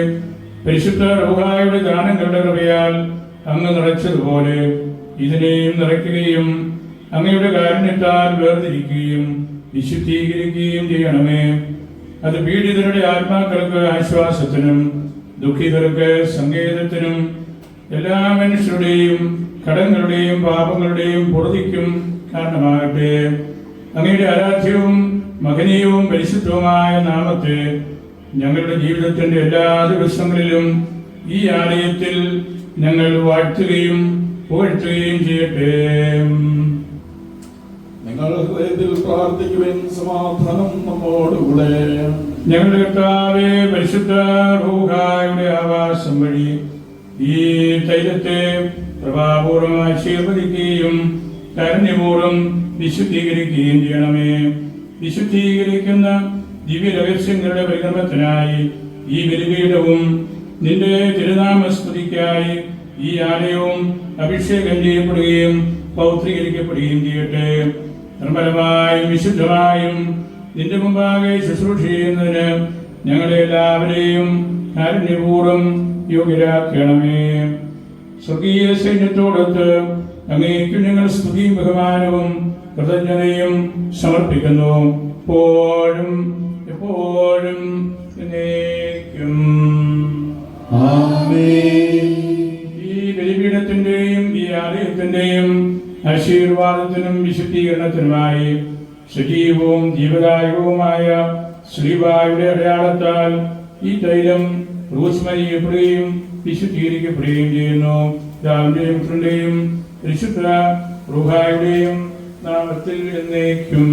പരിശുദ്ധ റൂഹായുടെ ദാനങ്ങളുടെ കൃപയാൽ അങ്ങ് നിറച്ചതുപോലെ ഇതിനെയും നിറയ്ക്കുകയും അങ്ങയുടെ കാരുണ്യത്താൽ വേർതിരിക്കുകയും വിശുദ്ധീകരിക്കുകയും ചെയ്യണമേ. അത് പീഡിതരുടെ ആത്മാക്കൾക്ക് ആശ്വാസത്തിനും ദുഃഖിതർക്ക് സങ്കേതത്തിനും എല്ലാ മനുഷ്യരുടെയും കടങ്ങളുടെയും പാപങ്ങളുടെയും പൊറുതിക്കും കാരണമാകട്ടെ. അങ്ങയുടെ ആരാധ്യവും മഹനീയവും പരിശുദ്ധവുമായ നാമത്തെ ഞങ്ങളുടെ ജീവിതത്തിന്റെ എല്ലാ ദിവസങ്ങളിലും ഈ ആലയത്തിൽ ഞങ്ങൾ വാഴ്ത്തുകയും പുകഴ്ത്തുകയും ചെയ്യട്ടെ. നിങ്ങൾ ഹൃദയത്തിൽ പ്രാർത്ഥിക്കുവാൻ സമാധാനം നമ്മോടുകൂടെ. ഞങ്ങളുടെ കർത്താവേ, പരിശുദ്ധ റൂഹായുടെ ആവാസം വഴി ഈ തൈലത്തെ പ്രഭാപൂർവം ആശീർവദിക്കുകയും കാരുണ്യപൂർവ്വം വിശുദ്ധീകരിക്കുകയും ചെയ്യണമേ. വിശുദ്ധീകരിക്കുന്ന ദിവ്യ രഹസ്യങ്ങളുടെ പരികർമ്മത്തിനായി ഈ ബലിപീഠവും നിന്റെ തിരുനാമസ്തുതിക്കായി ഈ ആലയവും അഭിഷേകം ചെയ്യപ്പെടുകയും പൗത്രീകരിക്കപ്പെടുകയും ചെയ്യട്ടെ. നിർമ്മലമായും വിശുദ്ധമായും നിന്റെ മുമ്പാകെ ശുശ്രൂഷ ചെയ്യുന്നതിന് ഞങ്ങളെ എല്ലാവരെയും കാരുണ്യപൂർവ്വം യോഗ്യരാക്കണമേ. സ്വർഗീയ സൈന്യത്തോടൊത്ത് അങ്ങേക്കും ഞങ്ങൾ സ്തുതിയും ബഹുമാനവും കൃതജ്ഞതയും സമർപ്പിക്കുന്നു, എപ്പോഴും എപ്പോഴും എന്നേക്കും. ഈ ബലിപീഠത്തിന്റെയും ഈ ആലയത്തിന്റെയും ആശീർവാദത്തിനും വിശുദ്ധീകരണത്തിനുമായി സജീവവും ജീവദായകവുമായ ശ്രീബായുടെ അടയാളത്താൽ ഈ തൈലം റൂസ്മരിക്കപ്പെടുകയും വിശുദ്ധീകരിക്കപ്പെടുകയും ചെയ്യുന്നു. പിതാവിന്റെയും പുത്രന്റെയും പരിശുദ്ധ റൂഹായുടെയും നാമത്തിൽ എന്നേക്കും.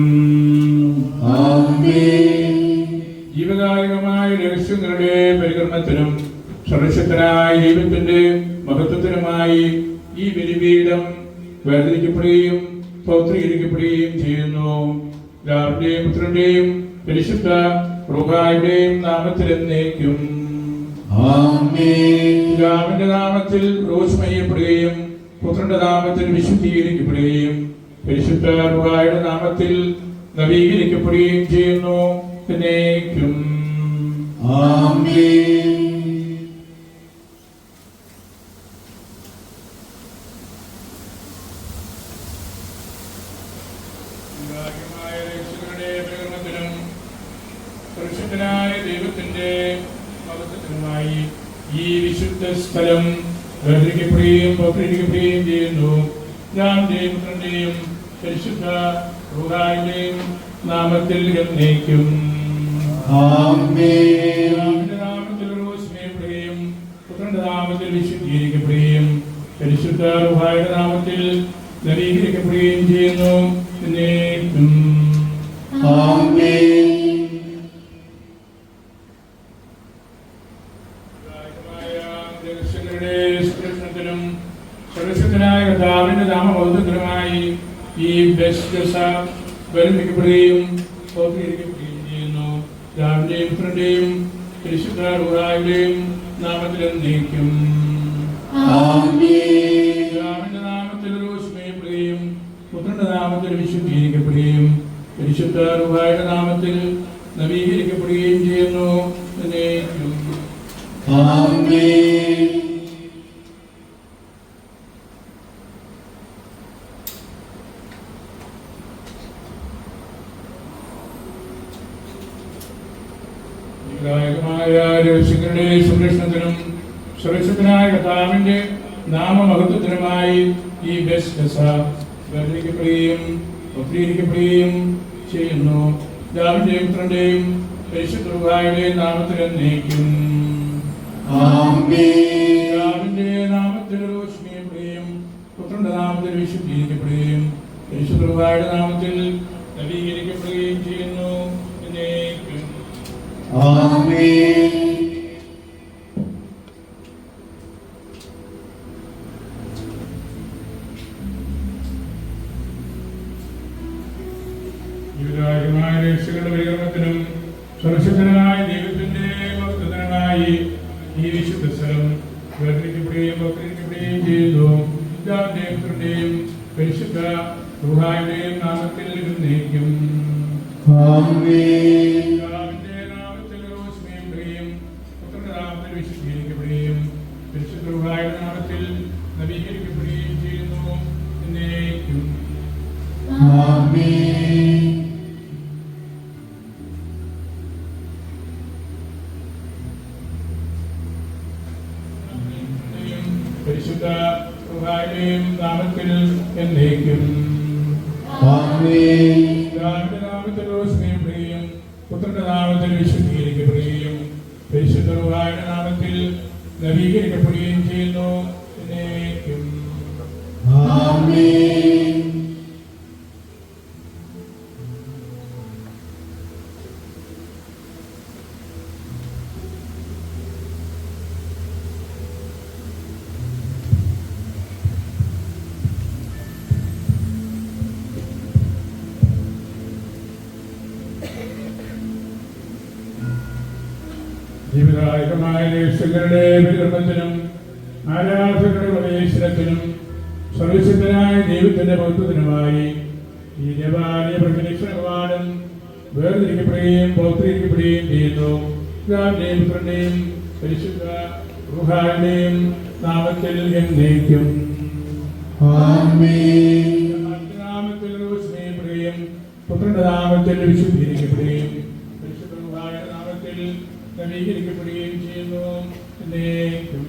ജീവദായകമായ രഹസ്യങ്ങളുടെ പരികർമ്മത്തിനും സർവശക്തനായ ദൈവത്തിന്റെ മഹത്വത്തിനുമായി ഈ ബലിപീഠം വേർതിരിക്കപ്പെടുകയും പൗത്രീകരിക്കപ്പെടുകയും ചെയ്യുന്നു. പിതാവിന്റെയും പുത്രന്റെയും പരിശുദ്ധ റൂഹായുടെയും നാമത്തിൽ എന്നേക്കും. പിതാവിന്റെ നാമത്തിൽ റോസ്മയ്യപ്പെടുകയും പുത്രന്റെ നാമത്തിൽ വിശുദ്ധീകരിക്കപ്പെടുകയും പരിശുദ്ധ റൂഹായുടെ നാമത്തിൽ നവീകരിക്കപ്പെടുകയും ചെയ്യുന്നു എന്നേക്കും. ഭാഗ്യമായ രക്ഷകരുടെ പ്രകടനത്തിനും പരിശുദ്ധനായ ദൈവത്തിന്റെ മഹത്വത്തിനുമായി ഈ വിശുദ്ധ സ്ഥലം വേർതിരിക്കപ്പെടുകയും പൗത്രീകരിക്കപ്പെടുകയും ചെയ്യുന്നു. പിതാവിന്റെയും പുത്രന്റെയും പരിശുദ്ധ റൂഹായുടെയും നാമത്തിൽ എന്നേക്കും. പിതാവിന്റെ നാമത്തിൽ സ്നേഹപ്പെടുകയും പുത്രന്റെ നാമത്തിൽ വിശുദ്ധീകരിക്കപ്പെടുകയും പരിശുദ്ധ റൂഹായുടെ നാമത്തിൽ നവീകരിക്കപ്പെടുകയും ചെയ്യുന്നു. എന്നേക്കും. രക്ഷകരുടെ സർവശക്തനായ കർത്താവിന്റെ നാമബോധത്തിനുമായി ഈ ബെസ്ദശ വരുമിക്കപ്പെടുകയും പൗത്രീകരിക്കപ്പെടുകയും ചെയ്യുന്നു. പിതാവിന്റെയും പുത്രന്റെയും പരിശുദ്ധ റൂഹായുടെയും നാമത്തിൽ എന്നേക്കും. പിതാവിന്റെ നാമത്തിൽ സ്നേഹപ്പെടുകയും പുത്രന്റെ നാമത്തിൽ വിശുദ്ധീകരിക്കപ്പെടുകയും പരിശുദ്ധ റൂഹായുടെ നാമത്തിൽ നവീകരിക്കപ്പെടുകയും ചെയ്യുന്നു. എന്നേക്കും. രക്ഷകരുടെ സംരക്ഷണത്തിനും സുരക്ഷിതനായ കർത്താവിന്റെ നാമമഹത്വത്തിനുമായി ഈ ബെസ്ദശ വേർതിരിക്കപ്പെടുകയും പൗത്രീകരിക്കപ്പെടുകയും ചെയ്യുന്നു. പിതാവിന്റെയും പുത്രന്റെയും പരിശുദ്ധ റൂഹായുടെയും നാമത്തിൽ എന്നേക്കും. പിതാവിന്റെ നാമത്തിൽ സ്നേഹപ്പെടുകയും പുത്രന്റെ നാമത്തിൽ വിശുദ്ധീകരിക്കപ്പെടുകയും പരിശുദ്ധ റൂഹായുടെ നാമത്തിൽ നവീകരിക്കപ്പെടുകയും ചെയ്യുന്നു. എന്നേക്കും. രക്ഷകരുടെ പരികരണത്തിനും സുരക്ഷിതനായ ദൈവത്തിന്റെ മഹത്വത്തിനുമായി ഈ വിശുദ്ധ സ്ഥലം വേർതിരിക്കപ്പെടുകയും പൗത്രീകരിക്കപ്പെടുകയും ചെയ്യുന്നു. പിതാവിന്റെയും പുത്രന്റെയും പരിശുദ്ധ റൂഹായുടെയും നാമത്തിൽ എന്നേക്കും. പിതാവിന്റെ നാമത്തിൽ സ്നേഹിക്കുകയും പുത്രന്റെ നാമത്തിൽ വിശുദ്ധീകരിക്കപ്പെടുകയും പരിശുദ്ധ റൂഹായുടെ നാമത്തിൽ നവീകരിക്കപ്പെടുകയും ചെയ്യുന്നു. എന്നേക്കും. പരിശുദ്ധ റൂഹായുടെയും നാമത്തിൽ എന്നേക്കും. പിതാവിന്റെ നാമത്തിൽ സ്നേഹിക്കുകയും പുത്രന്റെ നാമത്തിൽ വിശുദ്ധീകരിക്കപ്പെടുകയും പരിശുദ്ധ റൂഹായുടെ നാമത്തിൽ നവീകരിക്കപ്പെടുകയും ചെയ്യുന്നു. എന്നേക്കും. ജീവിതായകമായ രക്ഷകരുടെ വികർമ്മത്തിനും ആരാധകരുടെ പ്രവേശനത്തിനും സർവശക്തനായ ദൈവത്തിന്റെ മഹത്വത്തിനുമായി ഈ ദേവാലയ പ്രദക്ഷിണവാദം വേർതിരിക്കപ്പെടുകയും പൗത്രീകരിക്കപ്പെടുകയും ചെയ്യുന്നു. പിതാവിന്റെയും പുത്രന്റെയും പരിശുദ്ധ റൂഹായുടെയും നാമത്തിൽ എന്നേക്കും. നാമത്തിൽ സ്നേഹിക്കുകയും പുത്രന്റെ നാമത്തിൽ വിശുദ്ധീകരിക്കപ്പെടുകയും പരിശുദ്ധ റൂഹായുടെ നാമത്തിൽ നവീകരിക്കപ്പെടുകയും ചെയ്യുന്നു. എന്നേക്കും.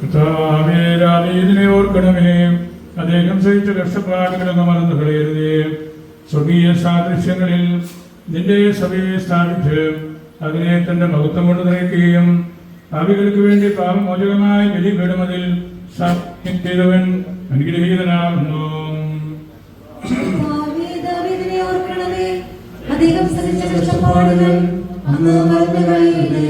കർത്താവേ, രാമീതിനെ ഓർക്കണമേ. അദ്ദേഹം സഹിച്ച കഷ്ടപ്പാടുകളൊക്കെ മറന്നു കളയരുതേ. സ്വർഗീയ സാദൃശ്യങ്ങളിൽ നിന്റെ സഭയെ സ്ഥാപിച്ച് അതിനെ തന്റെ മഹത്വം കൊണ്ട് നയിക്കുകയും ഭാവികൾക്ക് വേണ്ടി പാപമോചകമായ ബലിപീഠം അതിൽ സ്ഥാപിക്കുകയും ചെയ്തവൻ അനുഗ്രഹീതനാകുന്നു. ദാവീദിനെ ഓർക്കണമേ. അദ്ദേഹം സഹിച്ച കഷ്ടപ്പാടുകൾ അങ്ങ് മറന്നു കളയരുതേ.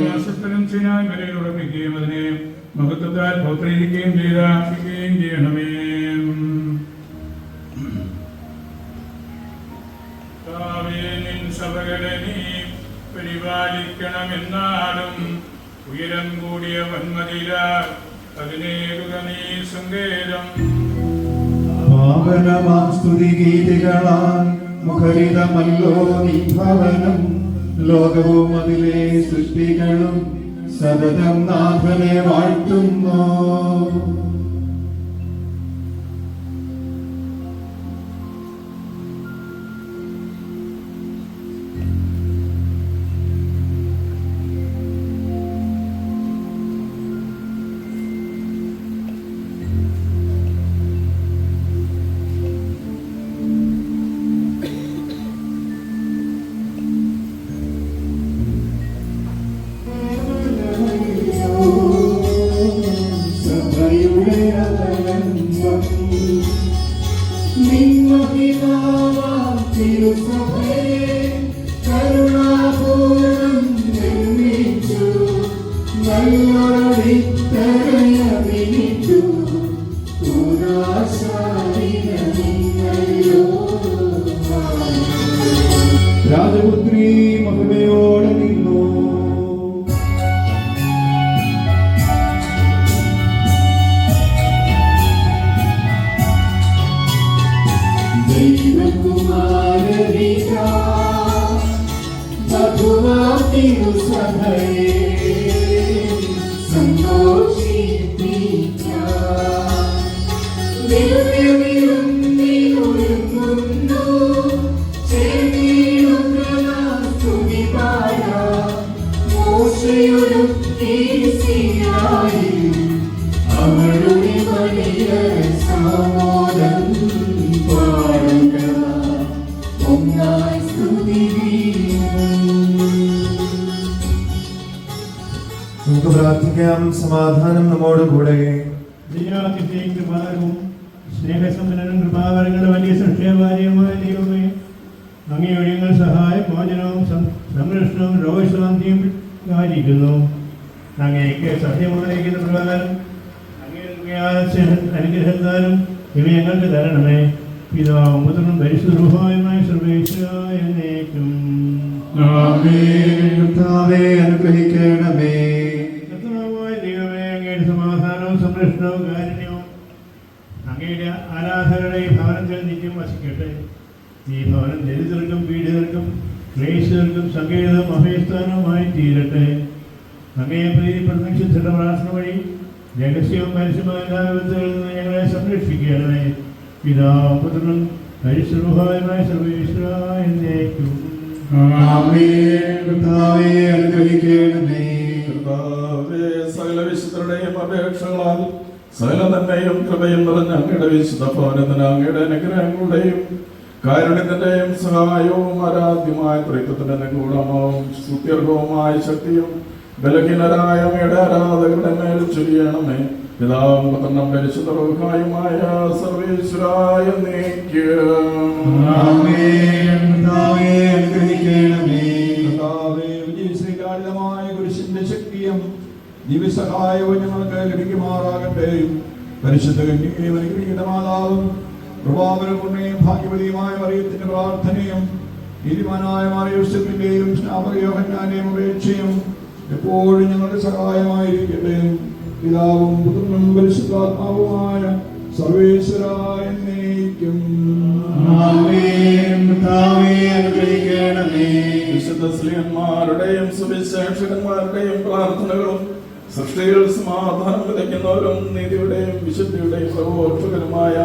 വാസസ്ഥലം സിനായ് മലയിൽ ഉറപ്പിക്കുകയും അതിനെ മഹത്വത്താൽ പൗത്രീകരിക്കുകയും ചെയ്യണമേ. നിൻ സഭകളെ നീ പരിപാലിക്കണമെന്നാലും ഉയരം കൂടിയ വന്മതിലാൽ അതിനേകുക നീ സങ്കേതം. പാവനമാസ്തുതിഗീതികളാൽ മുഖരിതമല്ലോ നീ ഭവനം. ലോകവും അതിലെ സൃഷ്ടികളും സതതം നാഥനെ വാഴ്ത്തുന്നു. രാജപുത്രി മഹിമയോടെ നിന്നു. അവളുടെ വലിയ സാമോദം പാടുക ഒന്നായി സ്തുതി. നമുക്ക് പ്രാർത്ഥിക്കാം. സമാധാനം നമ്മോടുകൂടെ. കൃപാകരവും സ്നേഹസമ്പന്നനും കൃപാവരങ്ങളുടെ വലിയ സൃഷ്ടിയവാര്യമായ ദൈവമേ, അങ്ങയുടെ ഞങ്ങൾ സഹായം മോചനവും സംരക്ഷണവും രോഗശാന്തിയും കാണിക്കുന്നു. അങ്ങേക്ക് സത്യമുന്നയിക്കുന്ന പ്രകാരം അനുഗ്രഹത്താലും ഇവ ഞങ്ങൾക്ക് തരണമേ. പിതാവും പുത്രനും പരിശുദ്ധമായ സർവേശ്വരായ എന്നേക്കും. കർത്താവേ, അനുഗ്രഹിക്കണമേ. കർത്താവായ ദൈവമേ, അങ്ങയുടെ സമാധാനവും സംരക്ഷണവും കാരുണ്യവും അങ്ങയുടെ ആരാധകരുടെ ഈ ഭവനത്തിൽ നിത്യം വസിക്കട്ടെ. ഈ ഭവനം ദരിദ്രർക്കും പീഡിതർക്കും ക്ലേശിതർക്കും സങ്കേതവും അഭയസ്ഥാനവുമായി തീരട്ടെ. അങ്ങയെ പ്രീതിപ്പെടുന്ന ശുദ്ധരുടെ പ്രാർത്ഥന വഴി രഹസ്യവും പരസ്യമായ എല്ലാ വിധത്തിൽ നിന്ന് ഞങ്ങളെ സംരക്ഷിക്കണമേ. പിതാവും പുത്രനും പരിശുദ്ധമായ സർവേശ്വരായ എന്നേക്കും. കർത്താവേ, അനുഗ്രഹിക്കണമേ. കർത്താവേ, സകല വിശുദ്ധരുടെയും അപേക്ഷകളാൽ സകല നന്മയും കൃപയും നിറഞ്ഞ അങ്ങയുടെ വിശുദ്ധ ഭവനത്തിന് അങ്ങയുടെ അനുഗ്രഹങ്ങളുടെയും കാരുണ്യത്തിന്റെയും സഹായവും ആരാധ്യമായ ത്രിത്വത്തിന്റെ അനുകൂലവും സ്തുത്യർഹവുമായ ശക്തിയും ബലഹീനരായ അങ്ങയുടെ ആരാധകരുടെ മേൽ ചൊരിയണമേ. പിതാവും പുത്രനും പരിശുദ്ധ റൂഹായുമായ സർവേശ്വരായ വിജയശ്രീകാരിതമായ കുരിശിന്റെ ശക്തിയും ദിവ്യസഹായവും ഞങ്ങൾക്ക് ലഭിക്കുമാറാകട്ടെ. പരിശുദ്ധ കന്യകയും അനുഗ്രഹീത മാതാവും കൃപാവരപൂർണ്ണയും ഭാഗ്യവതിയുമായ മറിയത്തിന്റെ പ്രാർത്ഥനയും നീതിമാനായ മാറിയോസെഫിന്റെയും സ്നാപക യോഹന്നാന്റെയും അപേക്ഷയും എപ്പോഴും ഞങ്ങളുടെ സഹായമായിരിക്കട്ടെ. പിതാവും പുത്രനും പരിശുദ്ധാത്മാവുമായ സർവേശ്വരായ എന്നേക്കും. വിശുദ്ധ സ്ലീഹന്മാരുടെയും സുവിശേഷകന്മാരുടെയും പ്രാർത്ഥനകളും സൃഷ്ടിയിൽ സമാധാനം വിതയ്ക്കുന്നവരും നീതിയുടെയും വിശുദ്ധിയുടെയും പ്രഘോഷകരുമായ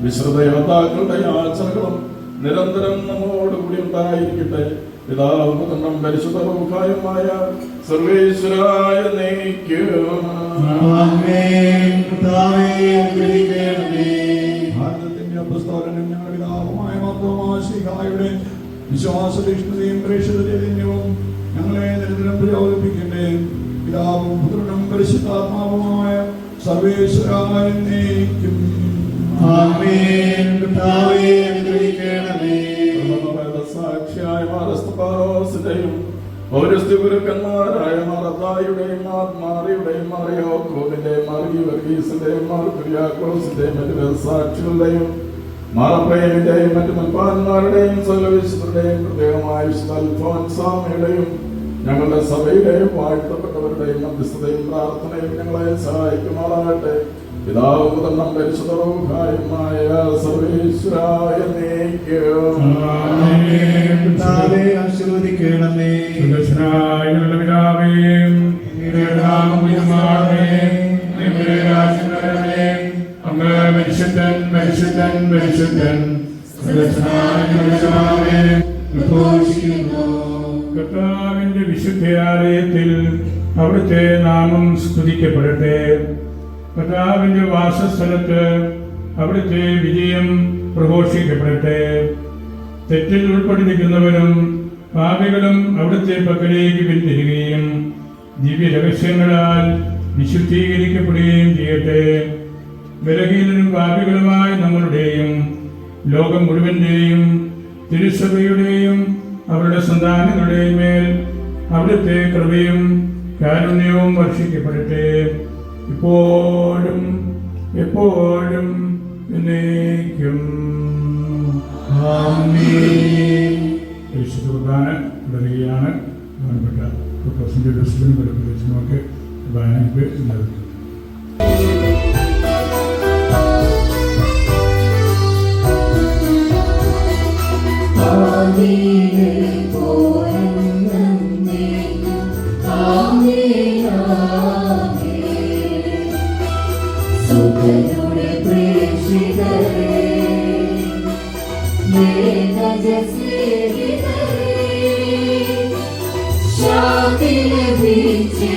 വിശ്രുത യോദ്ധാക്കളുടെ യാചനകളും നിരന്തരം നമ്മോടുകൂടി ഉണ്ടായിരിക്കട്ടെ. പിതാവ് പുത്രനും പരിശുദ്ധ റൂഹായുമായ സർവേശ്വരായ നയിക്കും. ഭാരതത്തിന്റെ അപ്പസ്തോലനും ഞങ്ങളുടെ പിതാവുമായ മാർത്തോമാശ്ലീഹായുടെ വിശ്വാസതീഷ്ണതയും പ്രേക്ഷിതചൈതന്യവും ഞങ്ങളെ നിരന്തരം പ്രചോദിപ്പിക്കട്ടെ. പിതാവും പുത്രനും പരിശുദ്ധാത്മാവുമായ സർവേശ്വരായ നയിക്കും. സാക്ഷിയായ മാറസ്തപാസിന്റെയും പൗരസ്ത്യ ഗുരുക്കന്മാരായ മാറത്തായുടെയും മാറിയുടെയും മാറിയോക്കോവിന്റെയും മാർഗി വർഗീസിന്റെയും മാർക്കുര്യാക്കോസിന്റെയും മറ്റു സാക്ഷികളുടെയും മാറപ്രേമിന്റെയും മറ്റു മുൻപാന്മാരുടെയും സകലവിശുദ്ധരുടെയും പ്രത്യേകമായ വിശുദ്ധ അൽഫോൻസാമയുടെയും ഞങ്ങളുടെ സഭയുടെയും വാഴ്ത്തപ്പെട്ടവരുടെയും മധ്യസ്ഥതയും പ്രാർത്ഥനയും ഞങ്ങളെ സഹായിക്കുമാറാകട്ടെ. പിതാവ് പുത്രനും പരിശുദ്ധ റൂഹായുമായ സർവേശ്വരായ നയിക്കും. ആശീർവദിക്കണമേ. സുദർശനായുള്ള പിതാവേ, അങ്ങ് പരിശുദ്ധൻ പരിശുദ്ധൻ പരിശുദ്ധൻ. കർത്താവിന്റെ വിശുദ്ധയാലയത്തിൽ അവിടുത്തെ നാമം സ്തുതിക്കപ്പെടട്ടെ. കർത്താവിന്റെ വാസസ്ഥലത്ത് അവിടുത്തെ വിജയം പ്രഘോഷിക്കപ്പെടട്ടെ. തെറ്റിൽ ഉൾപ്പെട്ടിരിക്കുന്നവരും പാപികളും അവിടുത്തെ പക്കലേക്ക് പിന്തിരികയും ദിവ്യരഹസ്യങ്ങളാൽ വിശുദ്ധീകരിക്കപ്പെടുകയും ചെയ്യട്ടെ. ബലഹീനരും പാപികളുമായ നമ്മളുടെയും ലോകം മുഴുവന്റെയും തിരുസഭയുടെയും അവരുടെ സന്താനങ്ങളുടെയും മേൽ അവിടുത്തെ കൃപയും കാരുണ്യവും വർഷിക്കപ്പെടട്ടെ, ഇപ്പോഴും എപ്പോഴും എന്നേക്കും. പരിശുദ്ധ കുർബാന തുടരുകയാണ്. ബഹുമാനപ്പെട്ട പ്രൊഫസറിന്റെ ഡസ്റ്റിനും പ്രദേശനുമൊക്കെ കുർബാനയ്ക്ക് നൽകുന്നു. സുഖരുടെ പ്രേക്ഷിതരേ, ശാന്തി ലഭിച്ചിടുവാൻ